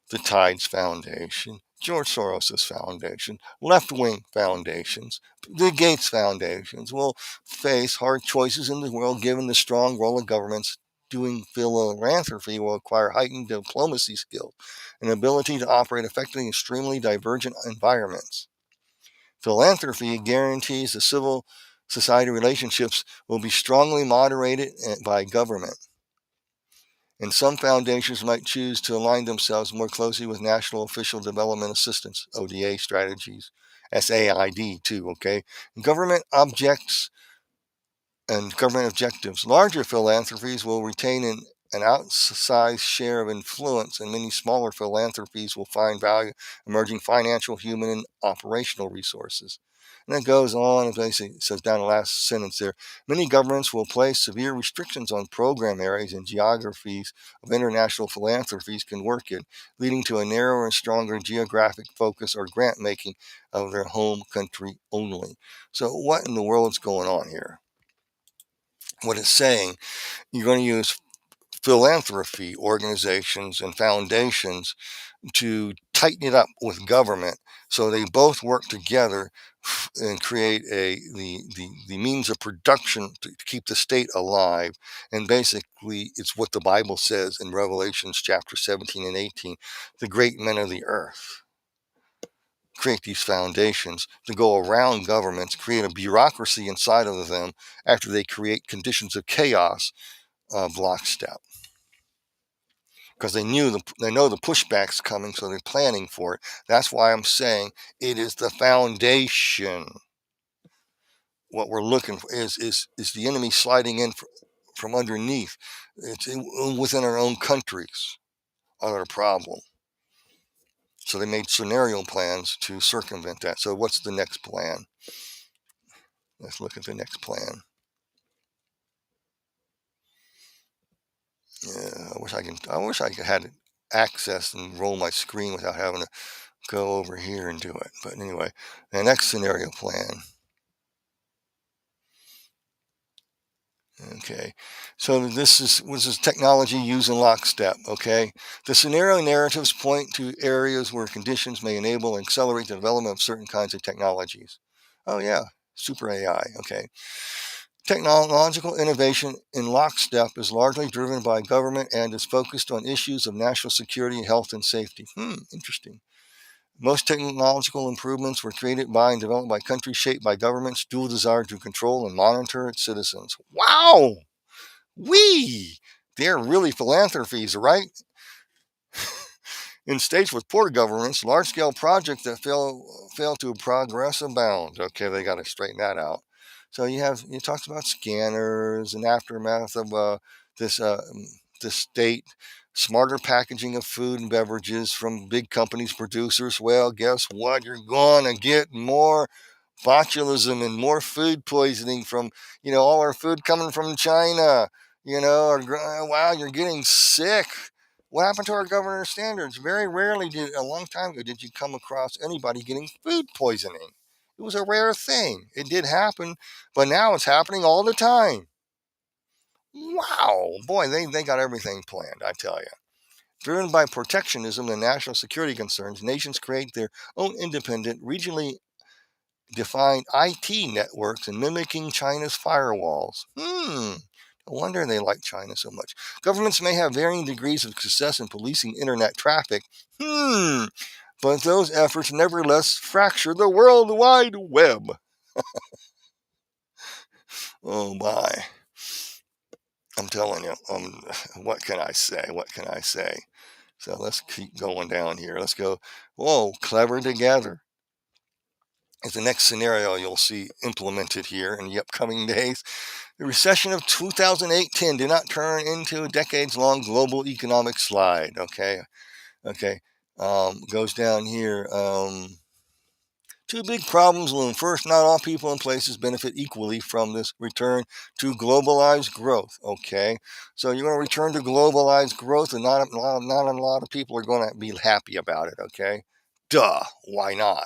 the Tides Foundation, George Soros' foundation, left-wing foundations, the Gates foundations will face hard choices in the world given the strong role of governments. Doing philanthropy will require heightened diplomacy skills and ability to operate effectively in extremely divergent environments. Philanthropy guarantees the civil society relationships will be strongly moderated by government. And some foundations might choose to align themselves more closely with National Official Development Assistance, ODA strategies, SAID too, okay? Government objectives. Larger philanthropies will retain an outsized share of influence, and many smaller philanthropies will find value emerging financial, human, and operational resources. And it goes on, and basically says down the last sentence there, many governments will place severe restrictions on program areas and geographies of international philanthropies can work in, leading to a narrower and stronger geographic focus or grant making of their home country only. So what in the world's going on here? What it's saying, you're going to use philanthropy organizations and foundations to tighten it up with government so they both work together and create the means of production to keep the state alive. And basically it's what the Bible says in Revelations chapter 17 and 18, the great men of the earth create these foundations to go around governments, create a bureaucracy inside of them after they create conditions of chaos lockstep. Because they know the pushback's coming, so they're planning for it. That's why I'm saying it is the foundation. What we're looking for is the enemy sliding in from underneath. It's within our own countries are a problem. So they made scenario plans to circumvent that. So what's the next plan? Let's look at the next plan. Yeah, I wish I could had access and roll my screen without having to go over here and do it. But anyway, the next scenario plan. Okay, So was this technology used in lockstep, okay? The scenario narratives point to areas where conditions may enable and accelerate the development of certain kinds of technologies. Oh yeah, super AI, okay. Technological innovation in lockstep is largely driven by government and is focused on issues of national security, health, and safety. Interesting. Most technological improvements were created by and developed by countries shaped by governments' dual desire to control and monitor its citizens. Wow! They're really philanthropies, right? In states with poor governments, large-scale projects that fail to progress abound. Okay, they got to straighten that out. So it talks about scanners and aftermath of this this state, smarter packaging of food and beverages from big companies, producers. Well, guess what? You're gonna get more botulism and more food poisoning from all our food coming from China. Wow, you're getting sick. What happened to our governor standards? Very rarely a long time ago, did you come across anybody getting food poisoning. It was a rare thing. It did happen, but now it's happening all the time. Wow, boy, they got everything planned, I tell you. Driven by protectionism and national security concerns, nations create their own independent, regionally defined IT networks and mimicking China's firewalls. No wonder they like China so much. Governments may have varying degrees of success in policing internet traffic. But those efforts nevertheless fracture the World Wide Web. Oh my. I'm telling you, what can I say? What can I say? So let's keep going down here. Let's go. Whoa, clever together is the next scenario you'll see implemented here in the upcoming days. The recession of 2008-10 did not turn into a decades-long global economic slide. Okay. Goes down here. Two big problems loom. First, not all people and places benefit equally from this return to globalized growth. Okay, so you're going to return to globalized growth, and not a lot of people are going to be happy about it. Okay, duh. Why not?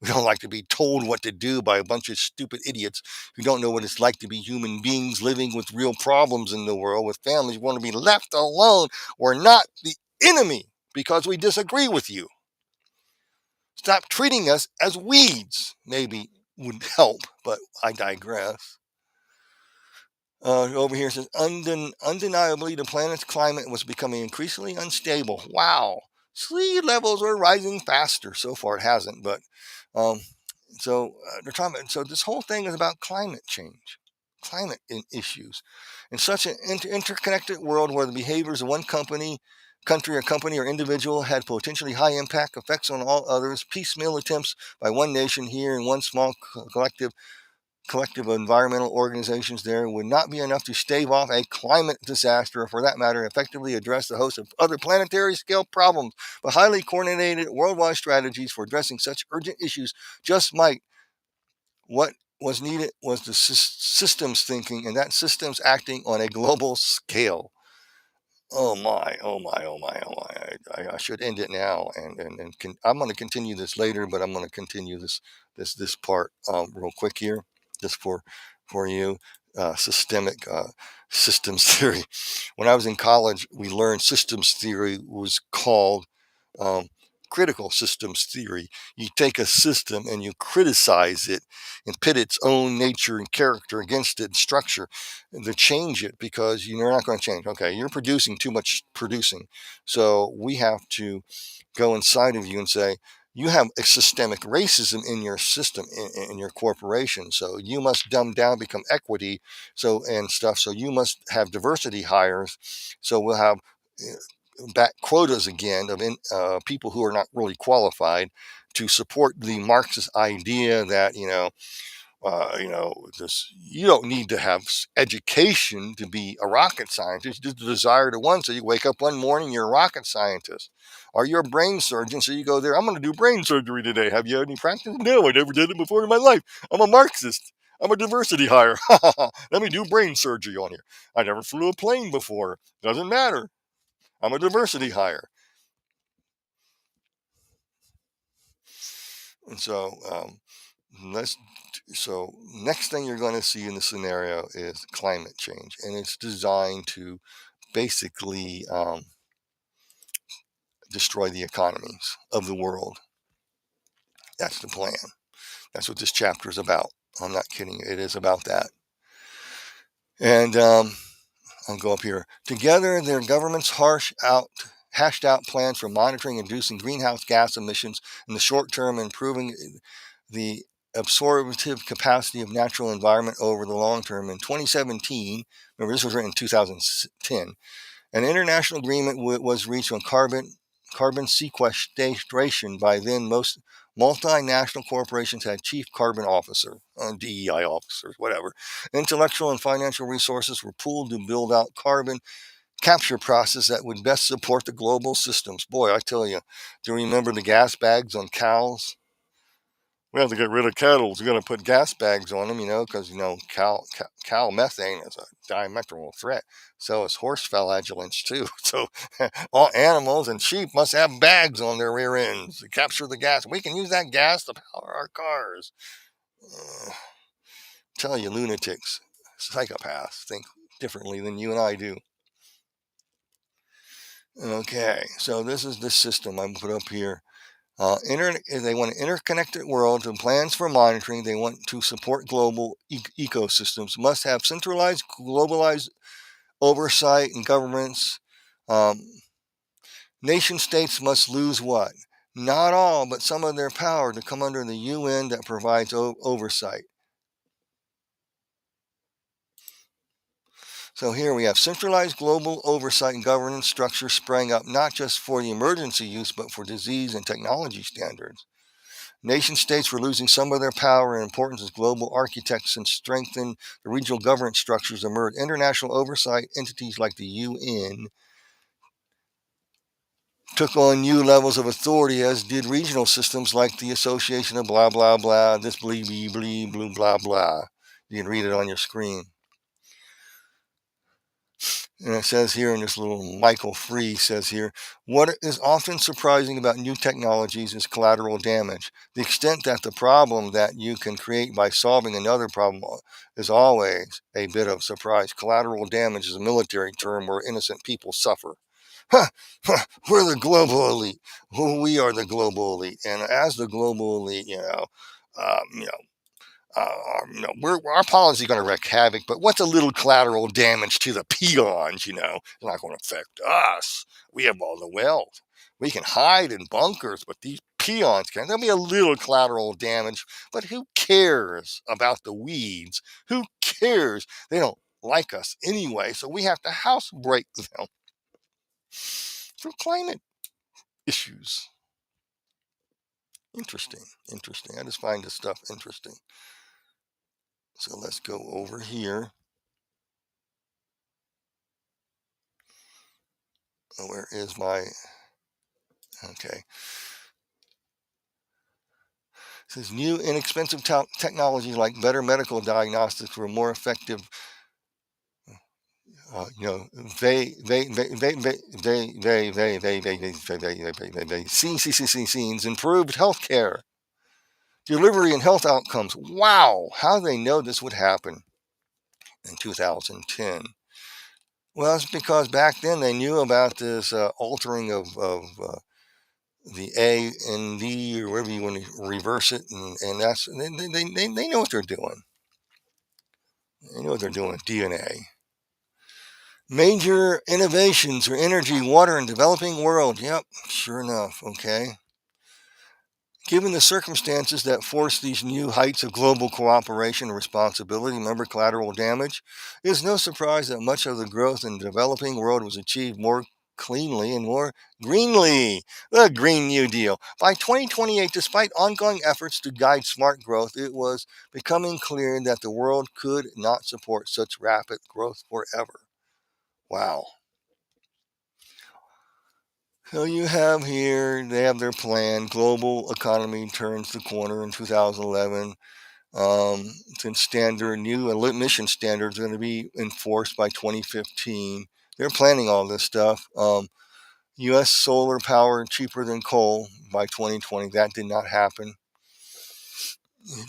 We don't like to be told what to do by a bunch of stupid idiots who don't know what it's like to be human beings living with real problems in the world, with families who want to be left alone. We're not the enemy because we disagree with you. Stop treating us as weeds, maybe would help, but I digress. Over here it says, undeniably, the planet's climate was becoming increasingly unstable. Wow. Sea levels are rising faster. So far, it hasn't, but um, they're talking about. So this whole thing is about climate change, issues, in such an interconnected world where the behaviors of one country or individual had potentially high impact effects on all others. Piecemeal attempts by one nation here and one small collective environmental organizations there would not be enough to stave off a climate disaster, or for that matter, effectively address the host of other planetary scale problems. But highly coordinated worldwide strategies for addressing such urgent issues just might. What was needed was the systems thinking, and that systems acting on a global scale. Oh my, oh my, oh my, oh my. I should end it now, I'm going to continue this later, but I'm going to continue this part real quick here, just for you. Systemic systems theory. When I was in college, we learned systems theory was called um, critical systems theory. You take a system and you criticize it and pit its own nature and character against its structure to change it, because you're not going to change. Okay, you're producing too much producing. So we have to go inside of you and say, you have a systemic racism in your system, in your corporation. So you must dumb down, become equity, and stuff. So you must have diversity hires. So we'll have back quotas again of people who are not really qualified to support the Marxist idea that this, you don't need to have education to be a rocket scientist. Just the desire to one. So you wake up one morning, you're a rocket scientist. Or you're a brain surgeon, so you go there. I'm going to do brain surgery today. Have you had any practice? No, I never did it before in my life. I'm a Marxist. I'm a diversity hire. Let me do brain surgery on here. I never flew a plane before. Doesn't matter. I'm a diversity hire. And so let's So next thing you're going to see in the scenario is climate change, and it's designed to basically destroy the economies of the world. That's the plan. That's what this chapter is about. I'm not kidding. It is about that. And I'll go up here. Together, their governments hashed out plans for monitoring and reducing greenhouse gas emissions in the short term, improving the absorptive capacity of natural environment over the long term. In 2017, remember this was written in 2010, an international agreement was reached on carbon sequestration. By then, most multinational corporations had chief carbon officer, DEI officers, whatever. Intellectual and financial resources were pooled to build out carbon capture process that would best support the global systems. Boy, I tell you, do you remember the gas bags on cows? We have to get rid of cattle. We're going to put gas bags on them, because, cow methane is a diametral threat. So is horse flagellants, too. So all animals and sheep must have bags on their rear ends to capture the gas. We can use that gas to power our cars. Tell you, lunatics, psychopaths think differently than you and I do. Okay, so this is the system I'm put up here. They want an interconnected world and plans for monitoring. They want to support global ecosystems. Must have centralized, globalized oversight and governments. Nation states must lose what? Not all, but some of their power to come under the UN that provides oversight. So here we have centralized global oversight and governance structure sprang up not just for the emergency use, but for disease and technology standards. Nation states were losing some of their power and importance as global architects and strengthened the regional governance structures emerged. International oversight entities like the UN took on new levels of authority, as did regional systems like the Association of blah, blah, blah, this blee, blee, blee, blue, blah, blah. You can read it on your screen. And it says here in this little Michael Free says here, what is often surprising about new technologies is collateral damage. The extent that the problem that you can create by solving another problem is always a bit of surprise. Collateral damage is a military term where innocent people suffer. We're the global elite. We are the global elite. And as the global elite, our policy is going to wreak havoc, but what's a little collateral damage to the peons? It's not going to affect us. We have all the wealth. We can hide in bunkers, but these peons can't. There'll be a little collateral damage, but who cares about the weeds? Who cares? They don't like us anyway, so we have to housebreak them for climate issues. Interesting. I just find this stuff interesting. So let's go over here. Where is my... Okay. It says new inexpensive technologies like better medical diagnostics were more effective. Scenes improved healthcare delivery and health outcomes. Wow, how do they know this would happen in 2010? Well, it's because back then they knew about this altering of the A and D, or whatever you want to reverse it, and that's they know what they're doing. They know what they're doing with DNA. Major innovations for energy, water, and developing world. Yep, sure enough. Okay. Given the circumstances that force these new heights of global cooperation and responsibility, remember collateral damage, it is no surprise that much of the growth in the developing world was achieved more cleanly and more greenly. The Green New Deal. By 2028, despite ongoing efforts to guide smart growth, it was becoming clear that the world could not support such rapid growth forever. Wow. So you have here, they have their plan. Global economy turns the corner in 2011. New emission standards are going to be enforced by 2015. They're planning all this stuff. U.S. solar power cheaper than coal by 2020. That did not happen.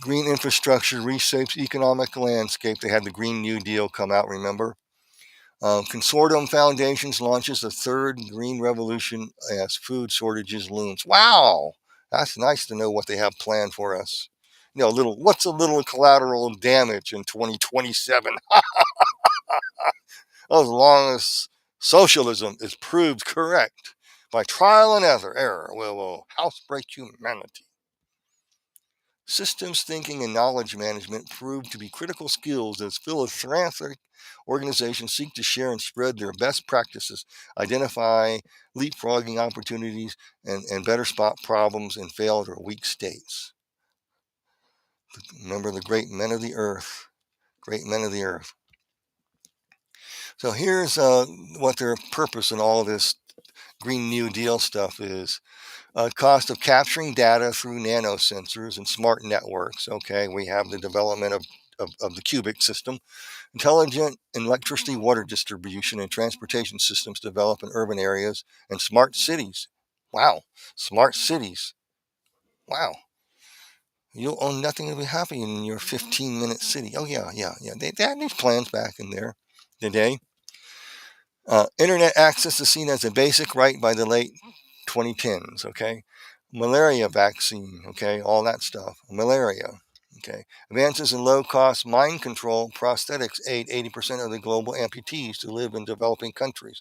Green infrastructure reshapes economic landscape. They had the Green New Deal come out, remember? Consortium Foundations launches the third green revolution as food shortages looms. Wow, that's nice to know what they have planned for us. What's a little collateral damage in 2027? As long as socialism is proved correct by trial and error, will housebreak humanity. Systems thinking and knowledge management prove to be critical skills as philanthropic organizations seek to share and spread their best practices, identify leapfrogging opportunities, and better spot problems in failed or weak states. Remember the great men of the earth. Great men of the earth. So here's what their purpose in all of this Green New Deal stuff is. Cost of capturing data through nanosensors and smart networks. Okay, we have the development of the cubic system, intelligent electricity, water distribution, and transportation systems develop in urban areas, and smart cities. Wow, smart cities. Wow. You'll own nothing and be happy in your 15-minute city. Oh, yeah. They had these plans back in there today. Internet access is seen as a basic right by the late 2010s, okay? Malaria vaccine, okay? All that stuff. Malaria, okay? Advances in low-cost mind control prosthetics aid 80% of the global amputees to live in developing countries.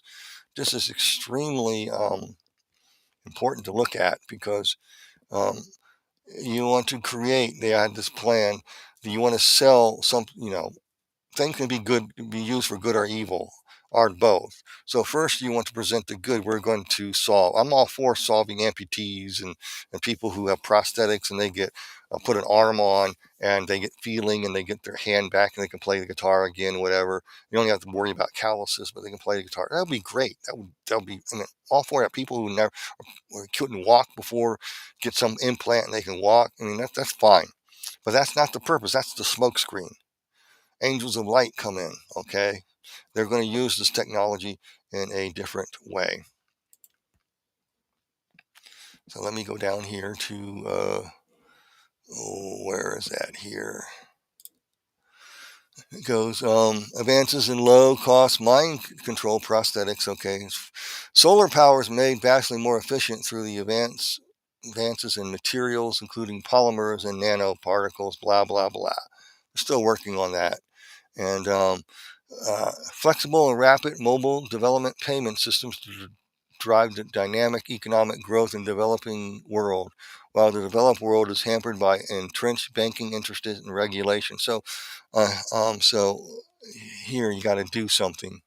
This is extremely important to look at because you want to create, they had this plan, that you want to sell some, things can be used for good or evil, or both. So first you want to present the good. We're going to solve. I'm all for solving amputees and people who have prosthetics and they get put an arm on and they get feeling and they get their hand back and they can play the guitar again, whatever. You don't have to worry about calluses, but they can play the guitar. That would be great. That would be, all for that. People who never or couldn't walk before get some implant and they can walk. That's fine. But that's not the purpose. That's the smoke screen. Angels of light come in, okay? They're going to use this technology in a different way. So let me go down here to, where is that here? It goes, advances in low-cost mind control prosthetics, okay? Solar power is made vastly more efficient through the advances in materials, including polymers and nanoparticles, blah, blah, blah. We're still working on that. And flexible and rapid mobile development payment systems to drive the dynamic economic growth in the developing world, while the developed world is hampered by entrenched banking interests and regulation. So here you got to do something.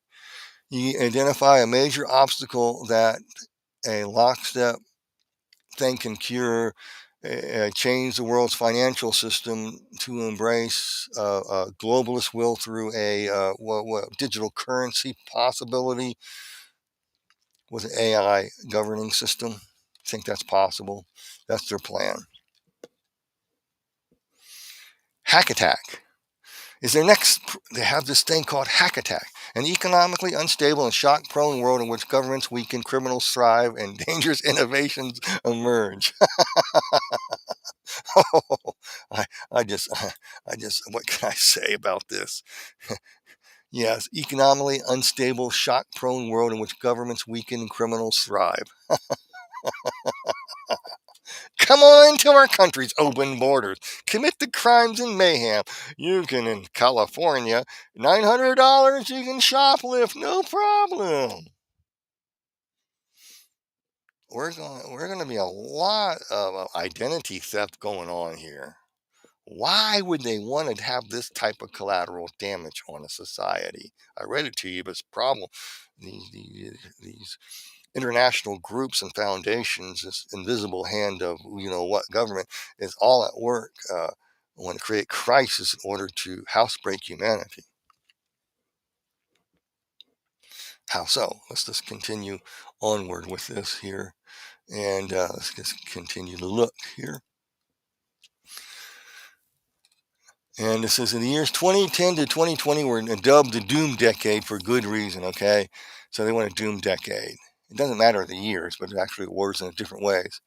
You identify a major obstacle that a lockstep thing can cure, change the world's financial system to embrace a globalist will through a digital currency possibility with an AI governing system. I think that's possible. That's their plan. Hack attack is their next. They have this thing called hack attack, an economically unstable and shock-prone world in which governments weaken, criminals thrive, and dangerous innovations emerge. I just, what can I say about this? Yes, economically unstable, shock-prone world in which governments weaken and criminals thrive. Come on into our country's open borders. Commit the crimes and mayhem. You can, in California, $900, you can shoplift, no problem. We're going to be a lot of identity theft going on here. Why would they want to have this type of collateral damage on a society? I read it to you, but it's a problem. These international groups and foundations, this invisible hand of what government is all at work want to create crisis in order to housebreak humanity. How so? Let's just continue onward with this here, and let's just continue to look here. And it says in the years 2010 to 2020 were dubbed the doom decade for good reason, okay? So they want a doom decade. It doesn't matter the years, but it actually works in different ways.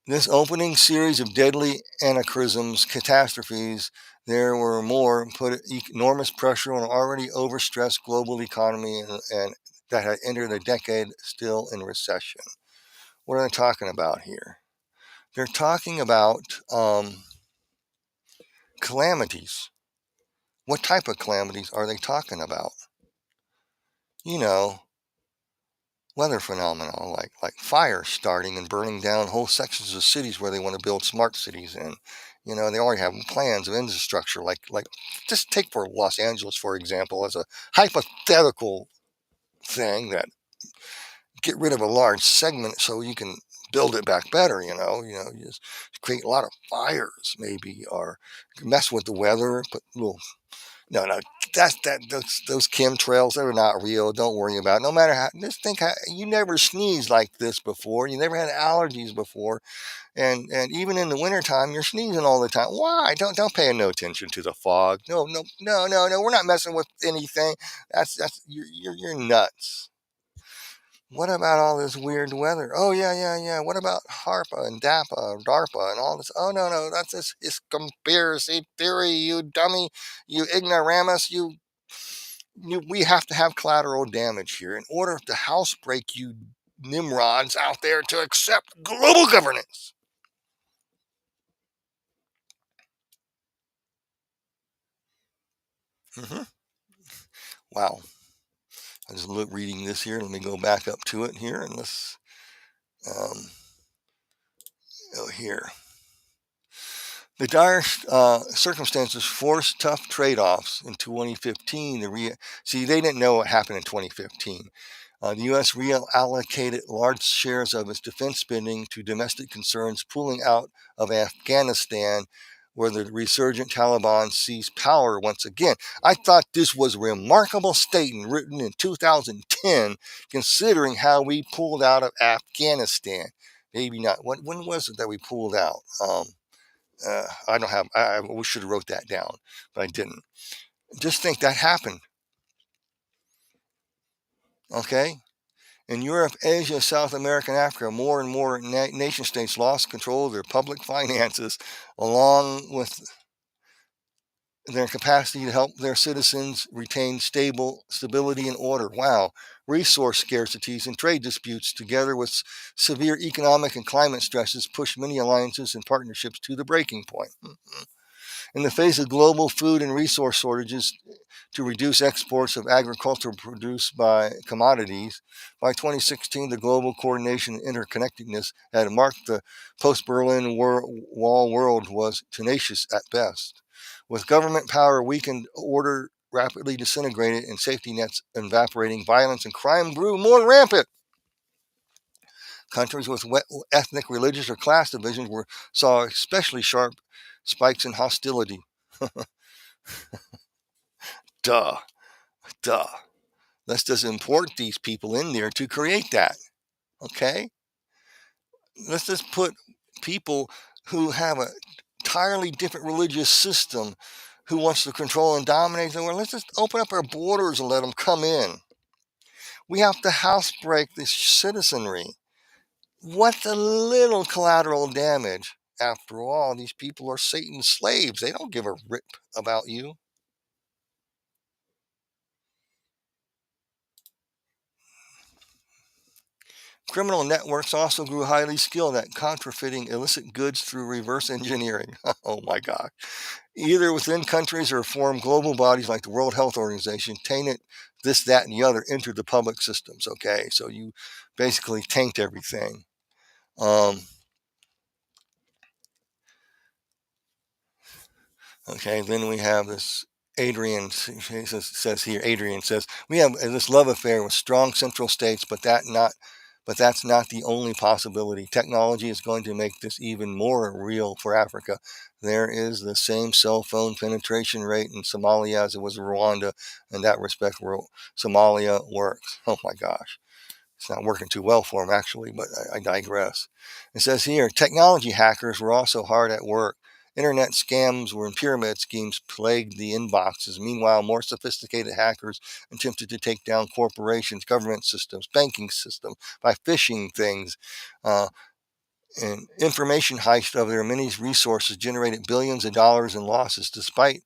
This opening series of deadly anachronisms, catastrophes, there were more, put enormous pressure on an already overstressed global economy and that had entered a decade still in recession. What are they talking about here? They're talking about calamities. What type of calamities are they talking about? You know, weather phenomena like fires starting and burning down whole sections of cities where they want to build smart cities in. You know, they already have plans of infrastructure like just take for Los Angeles, for example, as a hypothetical thing that get rid of a large segment so you can build it back better. You just create a lot of fires maybe, or mess with the weather, put little no, those chemtrails, they're not real. Don't worry about it. No matter how, just think how you never sneezed like this before. You never had allergies before, and even in the wintertime, you're sneezing all the time. Why? Don't pay no attention to the fog. No. We're not messing with anything. That's you're nuts. What about all this weird weather? Oh yeah. What about HARPA and DAPA, DARPA, and all this? Oh no, that's this is conspiracy theory. You dummy, you ignoramus, we have to have collateral damage here in order to housebreak you nimrods out there to accept global governance. Mm-hmm. Wow. I just reading this here. Let me go back up to it here and let's um, go here. The dire circumstances forced tough trade-offs in 2015. See, they didn't know what happened in 2015. The U.S. reallocated large shares of its defense spending to domestic concerns, pulling out of Afghanistan, where the resurgent Taliban seized power once again. I thought this was a remarkable statement written in 2010, considering how we pulled out of Afghanistan. Maybe not. When was it that we pulled out? I don't have. We should have wrote that down, but I didn't. Just think that happened. Okay. In Europe, Asia, South America, and Africa, more and more nation states lost control of their public finances, along with their capacity to help their citizens retain stability and order. Wow. Resource scarcities and trade disputes, together with severe economic and climate stresses, push many alliances and partnerships to the breaking point. In the face of global food and resource shortages, to reduce exports of agricultural produce by commodities. By 2016, the global coordination and interconnectedness that marked the post-Berlin Wall world was tenacious at best. With government power weakened, order rapidly disintegrated, and safety nets evaporating, violence and crime grew more rampant. Countries with ethnic, religious, or class divisions saw especially sharp spikes in hostility. Duh. Duh. Let's just import these people in there to create that. Okay? Let's just put people who have a entirely different religious system who wants to control and dominate the world. Let's just open up our borders and let them come in. We have to housebreak this citizenry. What's a little collateral damage? After all, these people are Satan's slaves. They don't give a rip about you. Criminal networks also grew highly skilled at counterfeiting illicit goods through reverse engineering. Oh my God. Either within countries or form global bodies like the World Health Organization, taint it, this, that, and the other, into the public systems. Okay. So you basically taint everything. Okay. Then we have this Adrian says here, Adrian says, we have this love affair with strong central states, but that's not the only possibility. Technology is going to make this even more real for Africa. There is the same cell phone penetration rate in Somalia as it was in Rwanda. In that respect, Somalia works. Oh my gosh. It's not working too well for them, actually, but I digress. It says here, technology hackers were also hard at work. Internet scams and pyramid schemes plagued the inboxes. Meanwhile, more sophisticated hackers attempted to take down corporations, government systems, banking systems by phishing things. Uh, An information heist of their many resources generated billions of dollars in losses. Despite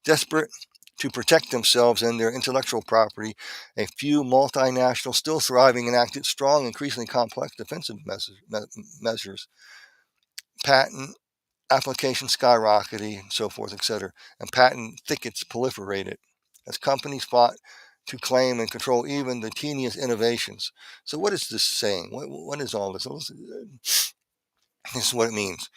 desperate to protect themselves and their intellectual property, a few multinationals still thriving enacted strong, increasingly complex defensive measures. Patent applications skyrocketed, and so forth, etc., and patent thickets proliferated as companies fought to claim and control even the teeniest innovations. So, what is this saying? What is all this? This is what it means.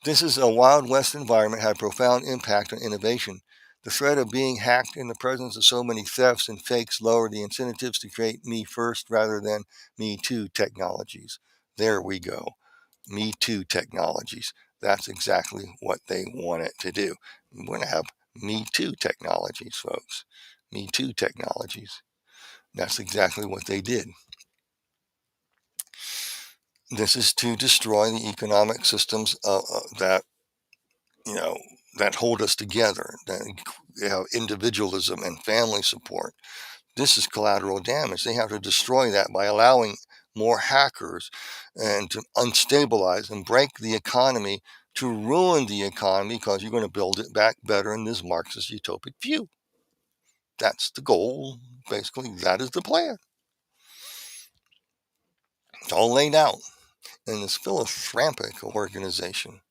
This is a Wild West environment had a profound impact on innovation. The threat of being hacked in the presence of so many thefts and fakes lowered the incentives to create me first rather than me too technologies. There we go. Me too technologies. That's exactly what they want it to do. We're going to have me too technologies, folks. Me too technologies. That's exactly what they did. This is to destroy the economic systems that you know that hold us together, that individualism and family support. This is collateral damage. They have to destroy that by allowing more hackers and to unstabilize and break the economy, to ruin the economy, because you're going to build it back better in this Marxist utopic view. That's the goal. Basically, that is the plan. It's all laid out in this philanthropic organization,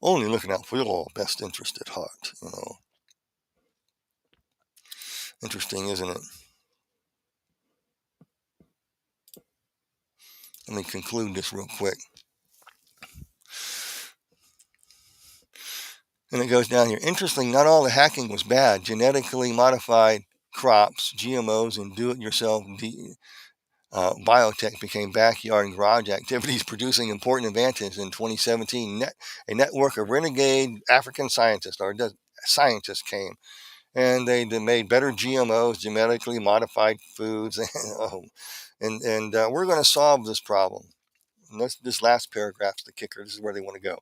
only looking out for your best interest at heart. Interesting, isn't it? Let me conclude this real quick. And it goes down here. Interestingly, not all the hacking was bad. Genetically modified crops, GMOs, and do-it-yourself biotech became backyard and garage activities, producing important advances. In 2017, a network of renegade African scientists came, and they made better GMOs, genetically modified foods, and we're going to solve this problem. And this last paragraph's the kicker. This is where they want to go.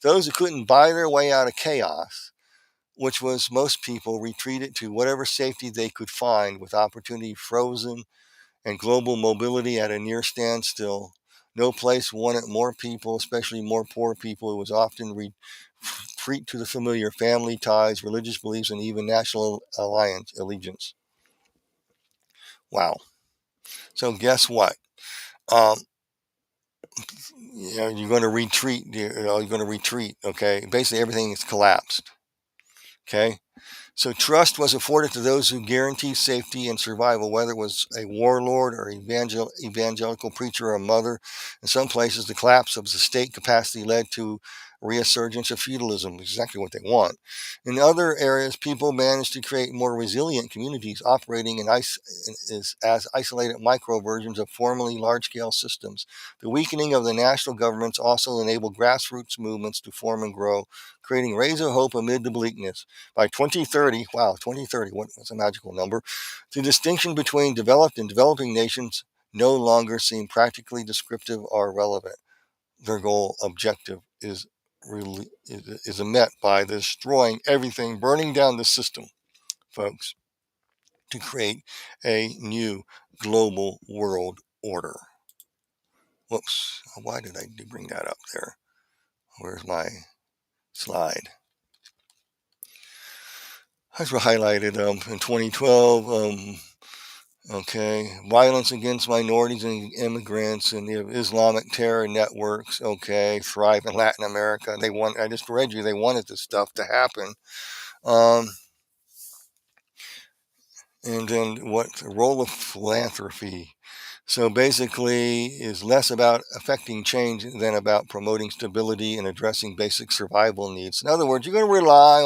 Those who couldn't buy their way out of chaos, which was most people, retreated to whatever safety they could find, with opportunity frozen and global mobility at a near standstill. No place wanted more people, especially more poor people. It was often retreat to the familiar: family ties, religious beliefs, and even national allegiance. Wow. So guess what? Um, you're going to retreat. You're going to retreat. Okay. Basically, everything is collapsed. Okay. So trust was afforded to those who guaranteed safety and survival, whether it was a warlord or evangelical preacher or a mother. In some places, the collapse of the state capacity led to resurgence of feudalism, exactly what they want. In other areas, people managed to create more resilient communities, operating as isolated micro versions of formerly large-scale systems. The weakening of the national governments also enabled grassroots movements to form and grow, creating rays of hope amid the bleakness. By 2030, wow, 2030, what's a magical number? The distinction between developed and developing nations no longer seem practically descriptive or relevant. Their goal objective is met by destroying everything, burning down the system, folks, to create a new global world order. Whoops, why did I bring that up there? Where's my slide? As were highlighted in 2012. Okay, violence against minorities and immigrants, and the Islamic terror networks. Okay, thrive in Latin America. I just read you. They wanted this stuff to happen. And then what the role of philanthropy? So basically, is less about affecting change than about promoting stability and addressing basic survival needs. In other words, you're going to rely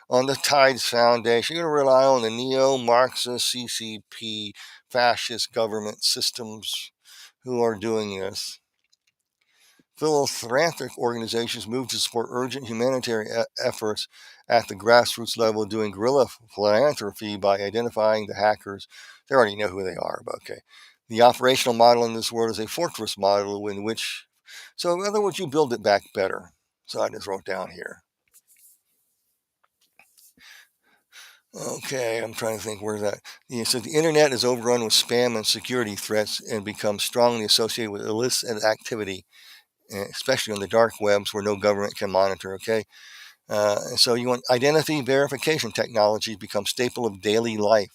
on the Tides Foundation. You're going to rely on the neo-Marxist, CCP, fascist government systems who are doing this. Philanthropic organizations move to support urgent humanitarian efforts at the grassroots level, doing guerrilla philanthropy by identifying the hackers. They already know who they are, but okay. The operational model in this world is a fortress model in which, so in other words, you build it back better. So I just wrote down here. Okay, I'm trying to think where that. Yeah, so the internet is overrun with spam and security threats and becomes strongly associated with illicit activity. especially on the dark webs where no government can monitor. Okay. So you want identity verification technology become staple of daily life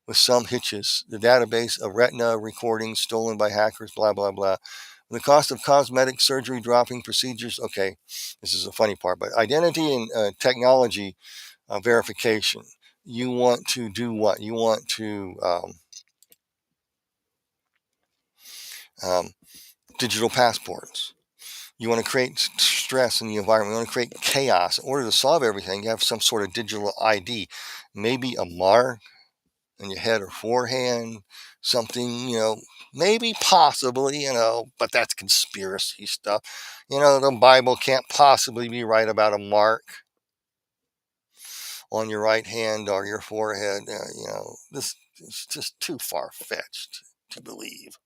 with some hitches. The database of retina recordings stolen by hackers, blah, blah, blah. The cost of cosmetic surgery dropping procedures. Okay, this is a funny part, but identity and technology verification. You want to do what? You want to um, digital passports. You want to create stress in the environment. You want to create chaos. In order to solve everything, you have some sort of digital ID. Maybe a mark on your head or forehead, something, maybe possibly, but that's conspiracy stuff. The Bible can't possibly be right about a mark on your right hand or your forehead. This is just too far-fetched to believe.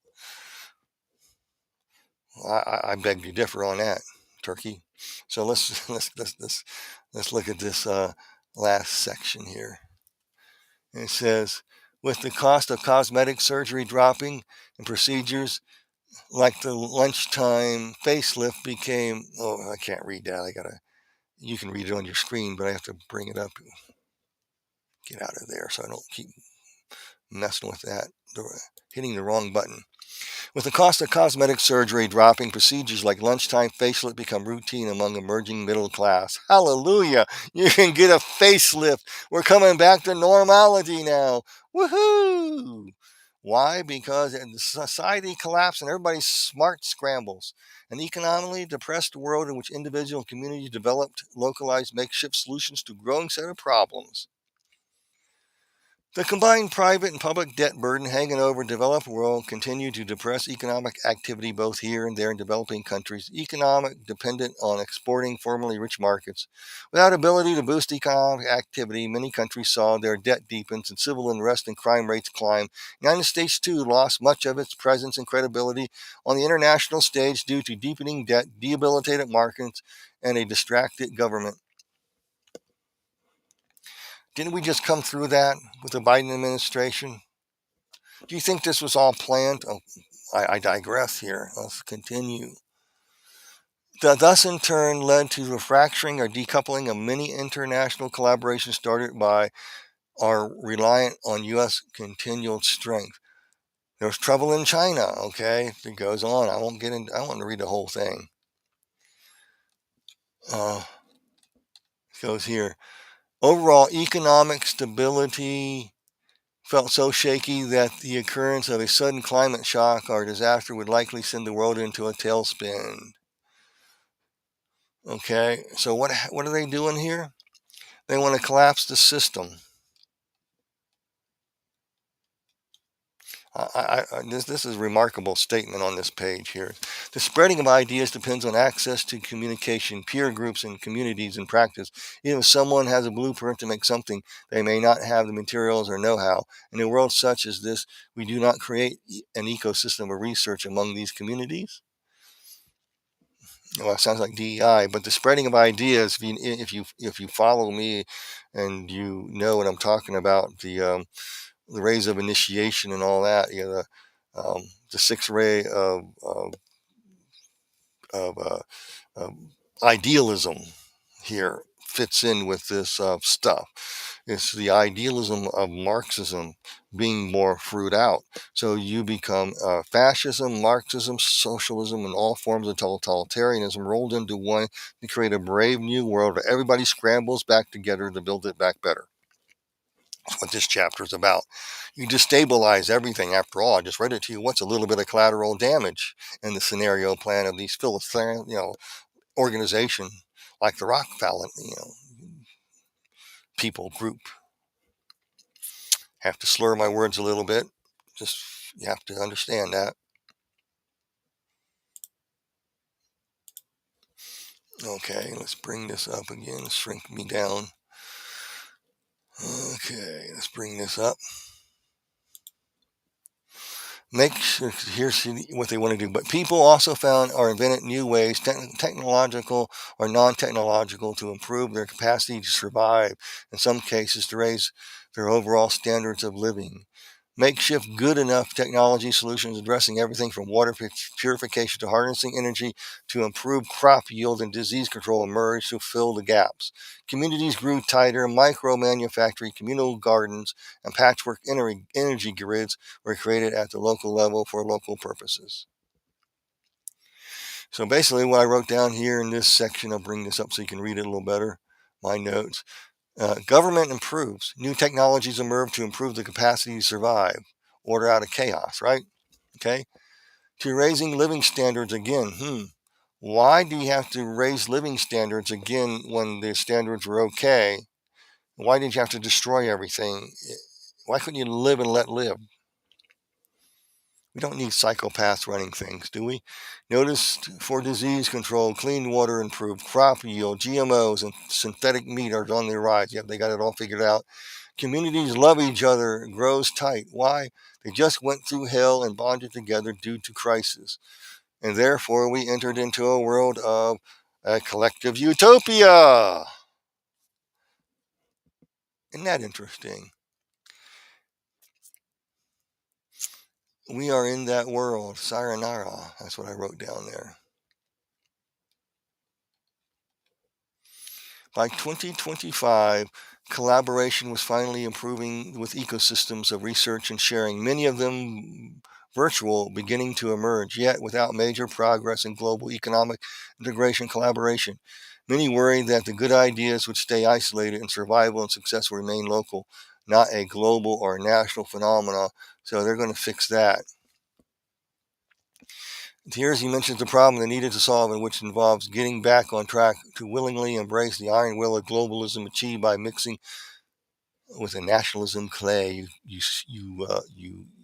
I beg to differ on that, Turkey. So let's look at this last section here. It says, with the cost of cosmetic surgery dropping and procedures like the lunchtime facelift became, oh, I can't read that. You can read it on your screen, but I have to bring it up. Get out of there so I don't keep messing with that, hitting the wrong button. With the cost of cosmetic surgery dropping, procedures like lunchtime facelift become routine among emerging middle class. Hallelujah! You can get a facelift. We're coming back to normality now. Woohoo! Why? Because the society collapsed and everybody's smart scrambles. An economically depressed world in which individual and community developed localized makeshift solutions to a growing set of problems. The combined private and public debt burden hanging over the developed world continue to depress economic activity both here and there in developing countries, economic dependent on exporting formerly rich markets. Without ability to boost economic activity, many countries saw their debt deepen and civil unrest and crime rates climb. The United States, too, lost much of its presence and credibility on the international stage due to deepening debt, debilitated markets, and a distracted government. Didn't we just come through that with the Biden administration? Do you think this was all planned? Oh, I digress here. Let's continue. Thus, in turn, led to the fracturing or decoupling of many international collaborations started by or reliant on U.S. continual strength. There's trouble in China, okay? It goes on. I want to read the whole thing. It goes here. Overall economic stability felt so shaky that the occurrence of a sudden climate shock or disaster would likely send the world into a tailspin. Okay, so what are they doing here? They want to collapse the system. This is a remarkable statement on this page here. The spreading of ideas depends on access to communication, peer groups, and communities in practice. Even if someone has a blueprint to make something, they may not have the materials or know-how. In a world such as this, we do not create an ecosystem of research among these communities. Well, it sounds like DEI, but the spreading of ideas. If you follow me, and you know what I'm talking about, the rays of initiation and all that. The sixth ray of idealism here fits in with this stuff. It's the idealism of Marxism being more fruit out. So you become fascism, Marxism, socialism, and all forms of totalitarianism rolled into one to create a brave new world where everybody scrambles back together to build it back better. That's what this chapter is about. You destabilize everything. After all, I just read it to you. What's a little bit of collateral damage in the scenario plan of these Philistine, organization like the Rockefeller, people group? Have to slur my words a little bit. Just you have to understand that. Okay, let's bring this up again. Shrink me down. Okay, let's bring this up. Here's what they want to do. But people also found or invented new ways, technological or non-technological, to improve their capacity to survive. In some cases, to raise their overall standards of living. makeshift good enough technology solutions addressing everything from water purification to harnessing energy to improve crop yield and disease control emerged to fill the gaps. Communities grew tighter, micro manufacturing, communal gardens, and patchwork energy grids were created at the local level for local purposes. So basically what I wrote down here in this section, I'll bring this up so you can read it a little better, my notes. Government improves. New technologies emerge to improve the capacity to survive. Order out of chaos, right? Okay. To raising living standards again. Why do you have to raise living standards again when the standards were okay? Why did you have to destroy everything? Why couldn't you live and let live? We don't need psychopaths running things, do we? Notice for disease control, clean water improved, crop yield, GMOs, and synthetic meat are on the rise. Yep, they got it all figured out. Communities love each other, grows tight. Why? They just went through hell and bonded together due to crisis. And therefore, we entered into a world of a collective utopia. Isn't that interesting? We are in that world. Sayonara. That's what I wrote down there. By 2025, collaboration was finally improving with ecosystems of research and sharing, many of them virtual, beginning to emerge, yet without major progress in global economic integration collaboration. Many worry that the good ideas would stay isolated and survival and success will remain local, not a global or national phenomena. So they're going to fix that. Here he mentions the problem they needed to solve, in which involves getting back on track to willingly embrace the iron will of globalism achieved by mixing with a nationalism clay. You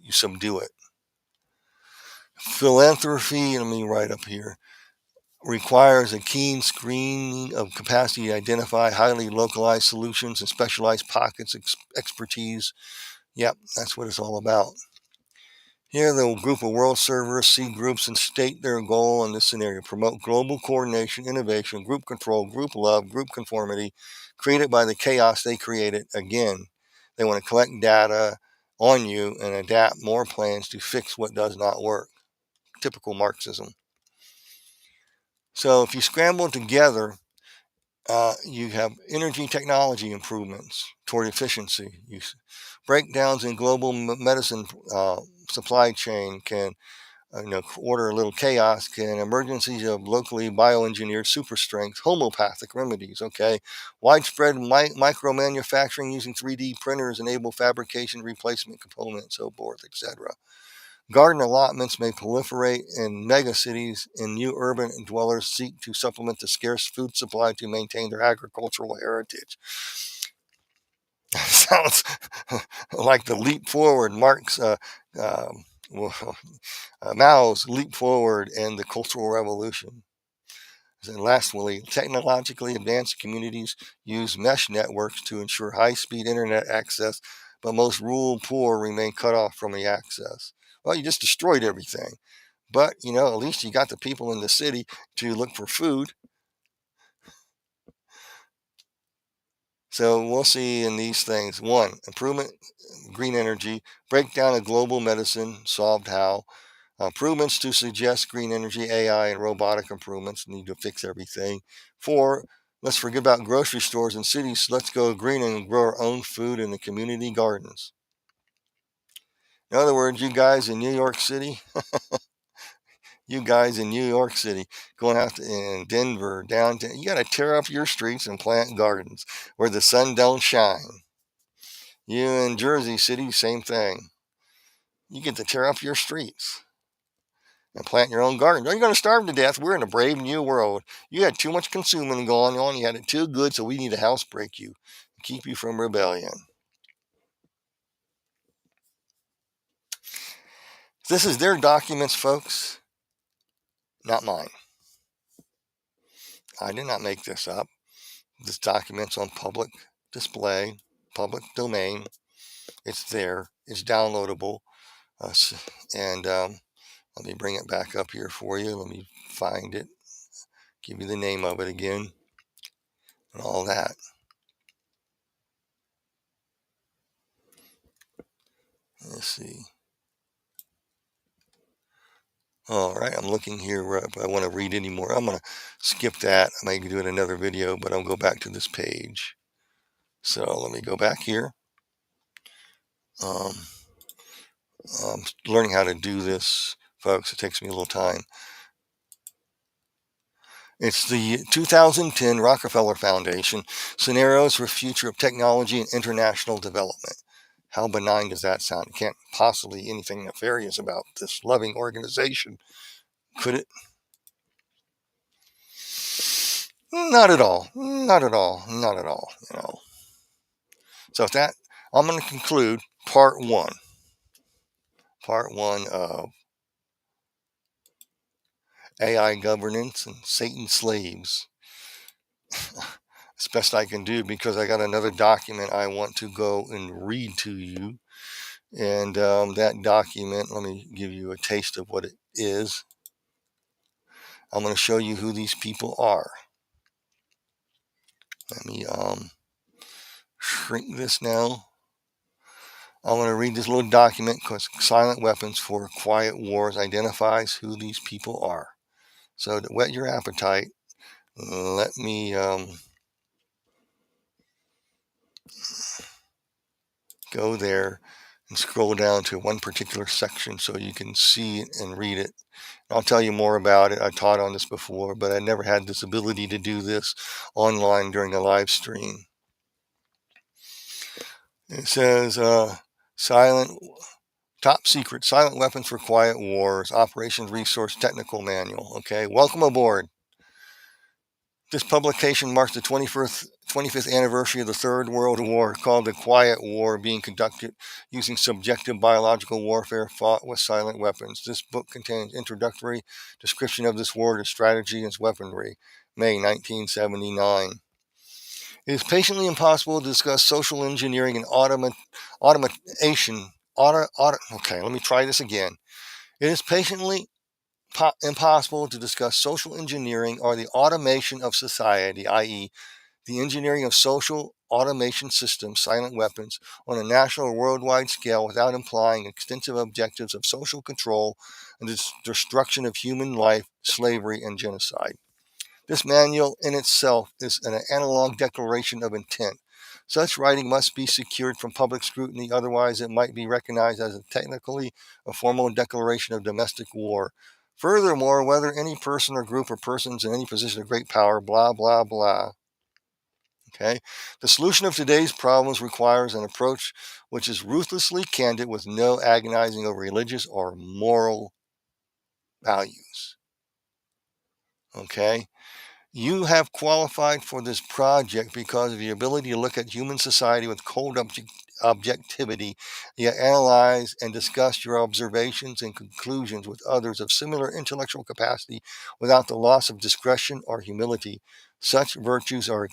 subdue it. Philanthropy, let me write up here, requires a keen screening of capacity to identify highly localized solutions and specialized pockets of expertise. Yep, that's what it's all about. Here, the group of world servers see groups and state their goal in this scenario: promote global coordination, innovation, group control, group love, group conformity, created by the chaos they created. Again, they want to collect data on you and adapt more plans to fix what does not work. Typical Marxism. So if you scramble together, you have energy technology improvements toward efficiency. Breakdowns in global medicine supply chain can order a little chaos, can emergencies of locally bioengineered super strength homeopathic remedies. Okay, widespread micro manufacturing using 3D printers enable fabrication, replacement components, so forth, etc. Garden allotments may proliferate in megacities, and new urban dwellers seek to supplement the scarce food supply to maintain their agricultural heritage. Sounds like the leap forward Marx, Mao's leap forward and the Cultural Revolution. And lastly, technologically advanced communities use mesh networks to ensure high-speed internet access, but most rural poor remain cut off from the access. Well, you just destroyed everything. But, at least you got the people in the city to look for food. So we'll see in these things. 1, improvement, green energy, breakdown of global medicine, solved how. Improvements to suggest green energy, AI, and robotic improvements need to fix everything. 4, let's forget about grocery stores and cities. Let's go green and grow our own food in the community gardens. In other words, you guys in New York City, going out in Denver, downtown, you got to tear up your streets and plant gardens where the sun don't shine. You in Jersey City, same thing. You get to tear up your streets and plant your own garden. You're going to starve to death. We're in a brave new world. You had too much consuming going on. You had it too good, so we need to housebreak you, keep you from rebellion. This is their documents, folks, not mine. I did not make this up. This document's on public display, public domain. It's there. It's downloadable. And let me bring it back up here for you. Let me find it. Give you the name of it again. And all that. Let's see. All right, I'm looking here if I want to read any more. I'm going to skip that. I might do it in another video, but I'll go back to this page. So let me go back here. I'm learning how to do this, folks. It takes me a little time. It's the 2010 Rockefeller Foundation, Scenarios for Future of Technology and International Development. How benign does that sound? It can't possibly be anything nefarious about this loving organization, could it? Not at all. Not at all. Not at all. So with that, I'm going to conclude part one. Part one of AI governance and Satan's slaves. As best I can do, because I got another document I want to go and read to you. And that document, let me give you a taste of what it is. I'm going to show you who these people are. Let me shrink this now. I want to read this little document because Silent Weapons for Quiet Wars identifies who these people are. So to whet your appetite, let me go there and scroll down to one particular section so you can see it and read it. I'll tell you more about it. I taught on this before, but I never had this ability to do this online during a live stream. It says top secret Silent Weapons for Quiet Wars Operations Resource Technical Manual. Okay, welcome aboard. This publication marks the 25th anniversary of the Third World War, called the Quiet War, being conducted using subjective biological warfare fought with silent weapons. This book contains introductory description of this war, its strategy, and its weaponry. May 1979. It is patiently impossible to discuss social engineering and automation. Okay, let me try this again. It is patiently impossible to discuss social engineering or the automation of society, i.e., the engineering of social automation systems, silent weapons, on a national or worldwide scale without implying extensive objectives of social control and the destruction of human life, slavery, and genocide. This manual in itself is an analog declaration of intent. Such writing must be secured from public scrutiny, otherwise it might be recognized as technically a formal declaration of domestic war. Furthermore, whether any person or group of persons in any position of great power, blah, blah, blah. Okay? The solution of today's problems requires an approach which is ruthlessly candid with no agonizing over religious or moral values. Okay? You have qualified for this project because of your ability to look at human society with cold objectivity, yet analyze and discuss your observations and conclusions with others of similar intellectual capacity without the loss of discretion or humility. Such virtues are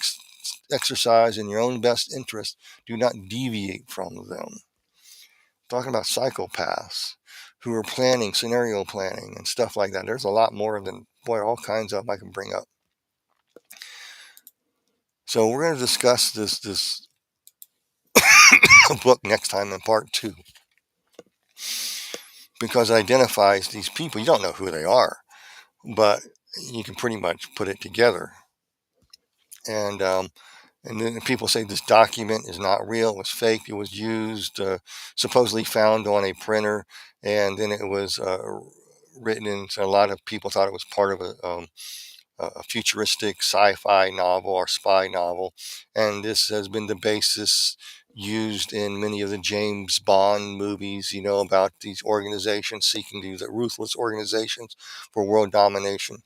exercised in your own best interest. Do not deviate from them. Talking about psychopaths who are planning, scenario planning, and stuff like that. There's a lot more than, all kinds of them I can bring up. So we're going to discuss this book next time in part 2, because it identifies these people. You don't know who they are, but you can pretty much put it together. And then people say this document is not real, it was fake, it was used, supposedly found on a printer, and then it was written in. So a lot of people thought it was part of a futuristic sci-fi novel or spy novel, and this has been the basis used in many of the James Bond movies, about these organizations seeking these ruthless organizations for world domination.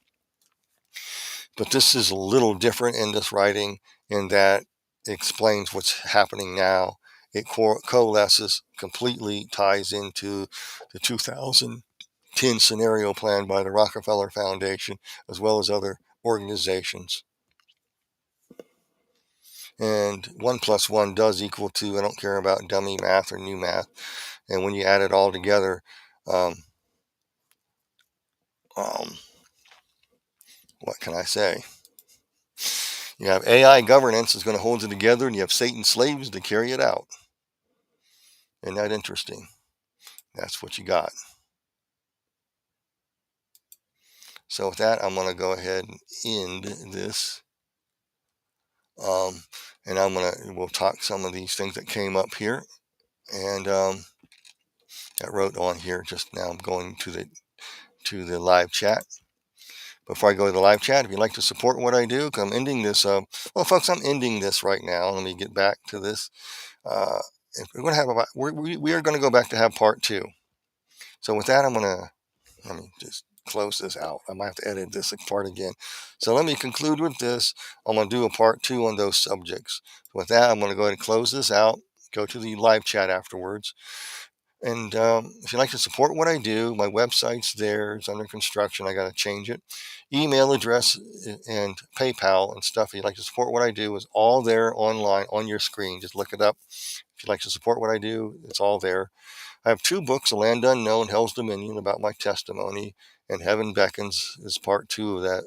But this is a little different in this writing in that it explains what's happening now. It coalesces, completely ties into the 2010 scenario plan by the Rockefeller Foundation, as well as other organizations. And 1 + 1 does equal 2. I don't care about dummy math or new math. And when you add it all together, what can I say? You have AI governance is going to hold it together, and you have Satan's slaves to carry it out. Isn't that interesting? That's what you got. So with that, I'm going to go ahead and end this. And we'll talk some of these things that came up here. And I wrote on here just now. I'm going to the live chat. Before I go to the live chat, if you'd like to support what I do, because I'm ending this. Well, folks, I'm ending this right now. Let me get back to this. If we're going to have we are going to go back to have part 2. So with that, let me just close this out. I might have to edit this part again. So let me conclude with this. I'm going to do a part 2 on those subjects. With that, I'm going to go ahead and close this out. Go to the live chat afterwards. And if you'd like to support what I do, my website's there. It's under construction. I got to change it. Email address and PayPal and stuff. If you'd like to support what I do, is all there online on your screen. Just look it up. If you'd like to support what I do, it's all there. I have 2 books, A Land Unknown, Hell's Dominion, about my testimony, and Heaven Beckons is part 2 of that.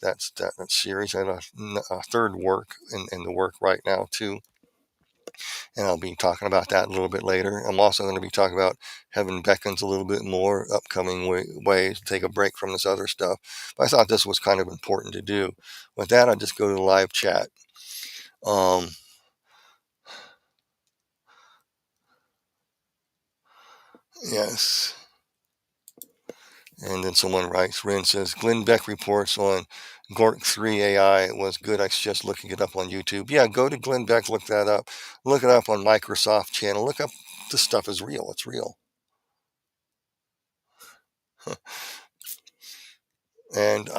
That series. I have a third work in the work right now too. And I'll be talking about that a little bit later. I'm also going to be talking about Heaven Beckons a little bit more, upcoming ways to take a break from this other stuff. But I thought this was kind of important to do. With that, I'll just go to the live chat. Yes. And then someone writes, Ren says, Glenn Beck reports on Gork 3 AI. It was good. I was just looking it up on YouTube. Yeah, go to Glenn Beck, look that up. Look it up on Microsoft channel. Look up, this stuff is real. It's real. And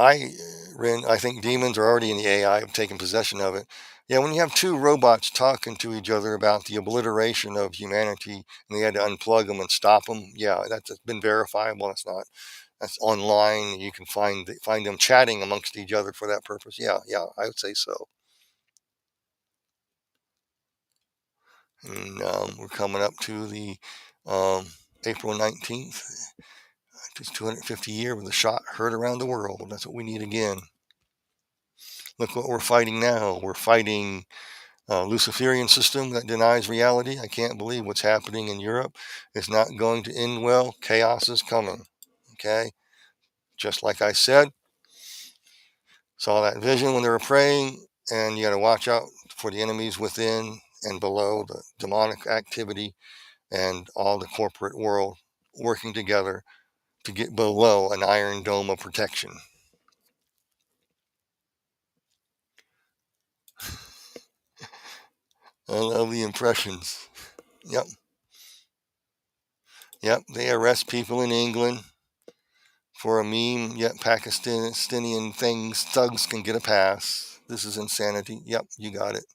Ren, I think demons are already in the AI, have taken possession of it. Yeah, when you have 2 robots talking to each other about the obliteration of humanity and they had to unplug them and stop them, yeah, that's been verifiable. It's not. That's online. You can find them chatting amongst each other for that purpose. Yeah, I would say so. And we're coming up to the April 19th. It's 250 year with a shot heard around the world. That's what we need again. Look what we're fighting now. We're fighting a Luciferian system that denies reality. I can't believe what's happening in Europe. It's not going to end well. Chaos is coming. Okay? Just like I said, saw that vision when they were praying, and you got to watch out for the enemies within and below, the demonic activity and all the corporate world working together to get below an iron dome of protection. I love the impressions. Yep. They arrest people in England for a meme. Yet Pakistani thugs can get a pass. This is insanity. Yep, you got it.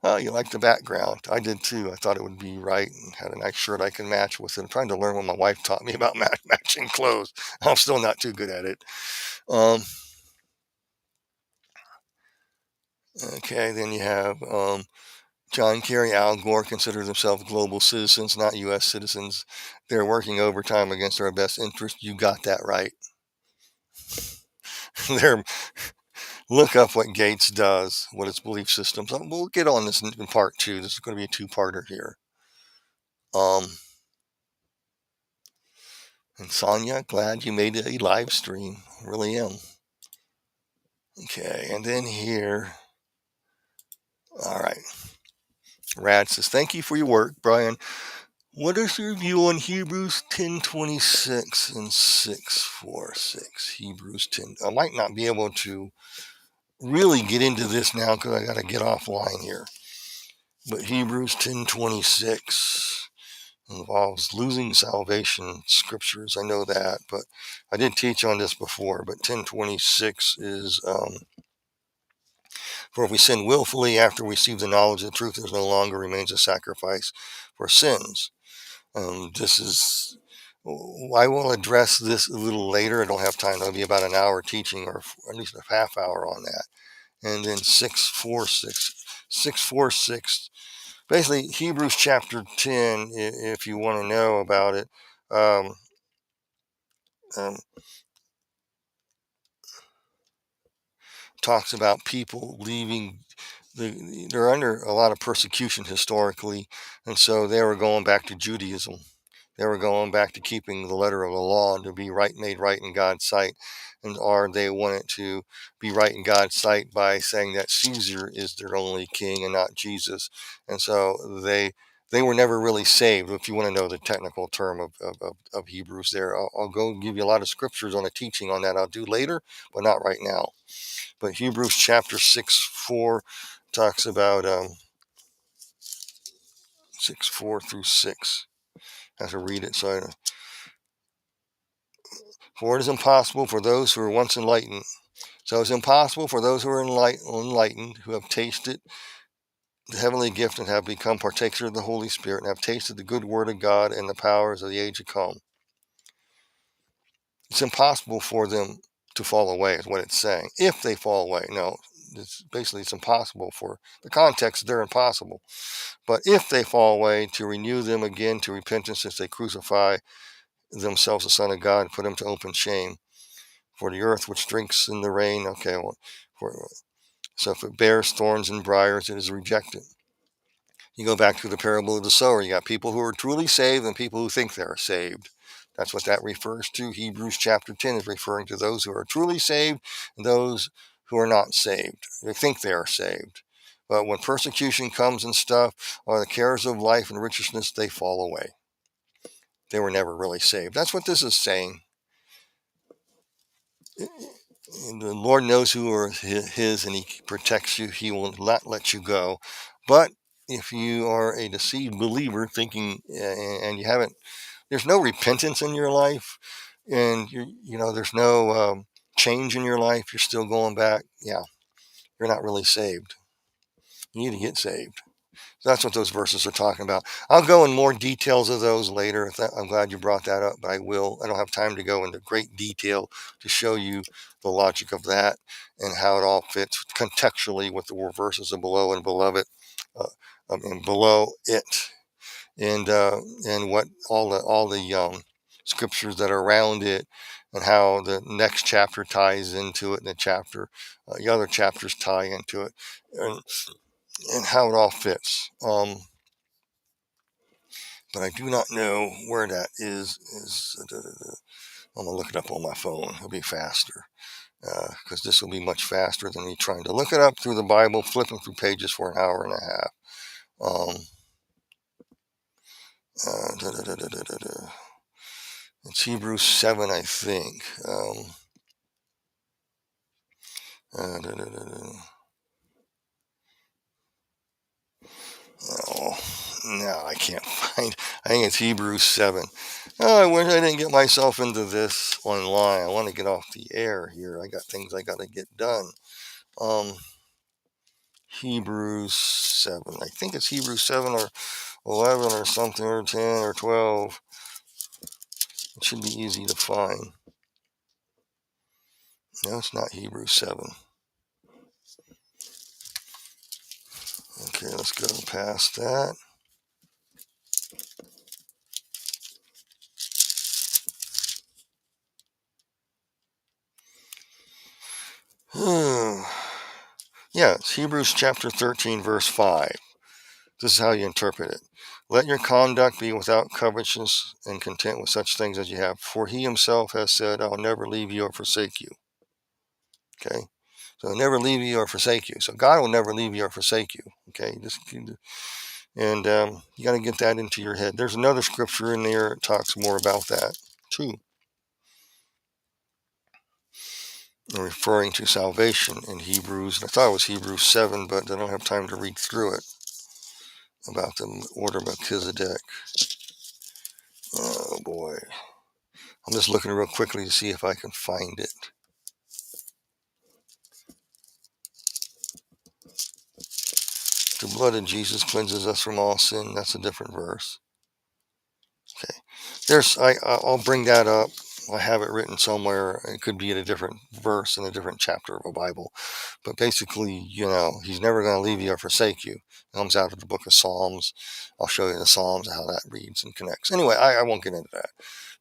Oh, you like the background. I did too. I thought it would be right and had a nice shirt I can match with it. I'm trying to learn what my wife taught me about matching clothes. I'm still not too good at it. Okay, then you have John Kerry, Al Gore consider themselves global citizens, not U.S. citizens. They're working overtime against our best interest. You got that right. Look up what Gates does, what its belief systems. We'll get on this in part 2. This is going to be a 2-parter here. And Sonia, glad you made a live stream. I really am. Okay, and then here. All right. Rad says, thank you for your work, Brian. What is your view on Hebrews 10:26 and 6:4-6? Hebrews 10. I might not be able to really get into this now because I got to get offline here. But Hebrews 10:26 involves losing salvation scriptures. I know that, but I did teach on this before. But 10:26 is, for if we sin willfully after we receive the knowledge of the truth, there no longer remains a sacrifice for sins. This is, I will address this a little later. I don't have time. That'll be about an hour teaching, or at least a half hour on that. And then 6:4-6, basically Hebrews chapter 10, if you want to know about it. Talks about people leaving they're under a lot of persecution historically, and so they were going back to Judaism. They were going back to keeping the letter of the law and to be right, made right in God's sight, and or they wanted to be right in God's sight by saying that Caesar is their only king and not Jesus, and so they were never really saved. If you want to know the technical term of Hebrews, there, I'll go give you a lot of scriptures on a teaching on that. I'll do later, but not right now. But Hebrews chapter 6:4 talks about 6:4 through 6. I have to read it. For it is impossible for those who were once enlightened. So it's impossible for those who are enlightened, who have tasted the heavenly gift and have become partakers of the Holy Spirit and have tasted the good word of God and the powers of the age to come. It's impossible for them to fall away, is what it's saying. If they fall away, no, it's impossible for the context. They're impossible. But if they fall away, to renew them again to repentance, as they crucify themselves the Son of God and put him to open shame. For the earth which drinks in the rain, so if it bears thorns and briars, it is rejected. You go back to the parable of the sower. You got people who are truly saved and people who think they're saved. That's what that refers to. Hebrews chapter 10 is referring to those who are truly saved and those who are not saved. They think they are saved. But when persecution comes and stuff, or the cares of life and richness, they fall away. They were never really saved. That's what this is saying. And the Lord knows who are his, and he protects you. He will not let you go. But if you are a deceived believer thinking, and you haven't, there's no repentance in your life, and there's no change in your life, you're still going back. Yeah, you're not really saved. You need to get saved. That's what those verses are talking about. I'll go in more details of those later. I'm glad you brought that up, but I will. I don't have time to go into great detail to show you the logic of that and how it all fits contextually with the verses of below and below it, below it, and what all the scriptures that are around it, and how the next chapter ties into it, and the other chapters tie into it, and how it all fits. But I do not know where that is. I'm going to look it up on my phone. It'll be faster. Because this will be much faster than me trying to look it up through the Bible, flipping through pages for an hour and a half. It's Hebrews 7, I think. Oh, no, I can't find. I think it's Hebrews 7. Oh, I wish I didn't get myself into this online. I want to get off the air here. I got things I got to get done. Hebrews 7. I think it's Hebrews 7 or 11 or something, or 10 or 12. It should be easy to find. No, it's not Hebrews 7. Okay, let's go past that. Yeah, it's Hebrews chapter 13, verse 5. This is how you interpret it. Let your conduct be without covetousness and content with such things as you have. For he himself has said, I'll never leave you or forsake you. Okay? So I'll never leave you or forsake you. So God will never leave you or forsake you. Okay? And you got to get that into your head. There's another scripture in there that talks more about that too. Referring to salvation in Hebrews. I thought it was Hebrews 7, but I don't have time to read through it. About the order of Melchizedek. Oh boy. I'm just looking real quickly to see if I can find it. The blood of Jesus cleanses us from all sin. That's a different verse. Okay. I'll bring that up. I have it written somewhere. It could be in a different verse in a different chapter of a Bible. But basically, he's never going to leave you or forsake you. It comes out of the book of Psalms. I'll show you the Psalms and how that reads and connects. Anyway, I won't get into that.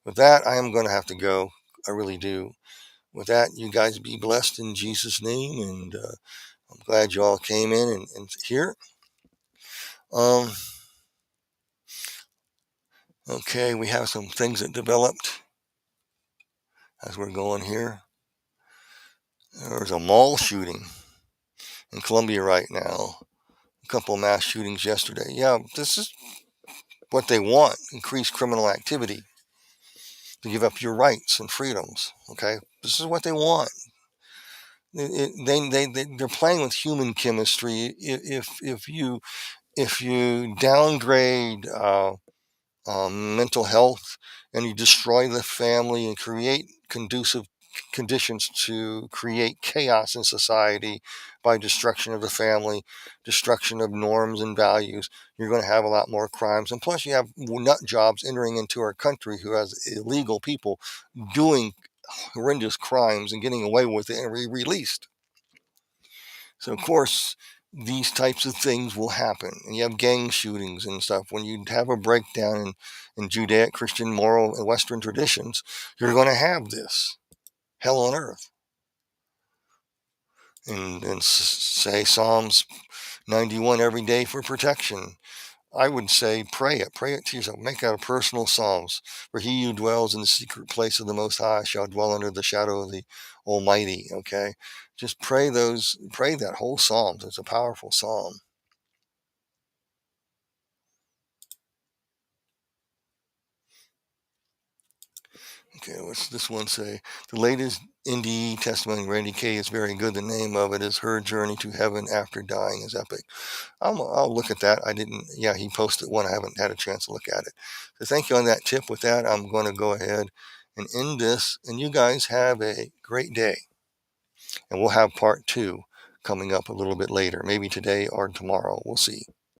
With that, I am going to have to go. I really do. With that, you guys be blessed in Jesus' name, and I'm glad you all came in and here. Okay, we have some things that developed as we're going here. There's a mall shooting in Colombia right now. A couple of mass shootings yesterday. Yeah, this is what they want: increased criminal activity, to give up your rights and freedoms. Okay, this is what they want. They're playing with human chemistry. If you downgrade mental health, and you destroy the family and create conducive conditions to create chaos in society by destruction of the family, destruction of norms and values, you're going to have a lot more crimes. And plus, you have nut jobs entering into our country who has illegal people doing horrendous crimes and getting away with it and released. So, of course, these types of things will happen. And you have gang shootings and stuff. When you have a breakdown in Judaic, Christian, moral, and Western traditions, you're going to have this hell on earth. And say Psalms 91 every day for protection. I would say pray it to yourself. Make out a personal Psalms. For he who dwells in the secret place of the Most High shall dwell under the shadow of the Almighty. Okay, just pray that whole Psalms. It's a powerful Psalm. Okay, what's this one say? The latest NDE testimony, Randy K, is very good. The name of it is Her Journey to Heaven After Dying is Epic. I'll look at that. He posted one. I haven't had a chance to look at it. So thank you on that tip. With that, I'm going to go ahead and end this. And you guys have a great day. And we'll have part 2 coming up a little bit later, maybe today or tomorrow. We'll see.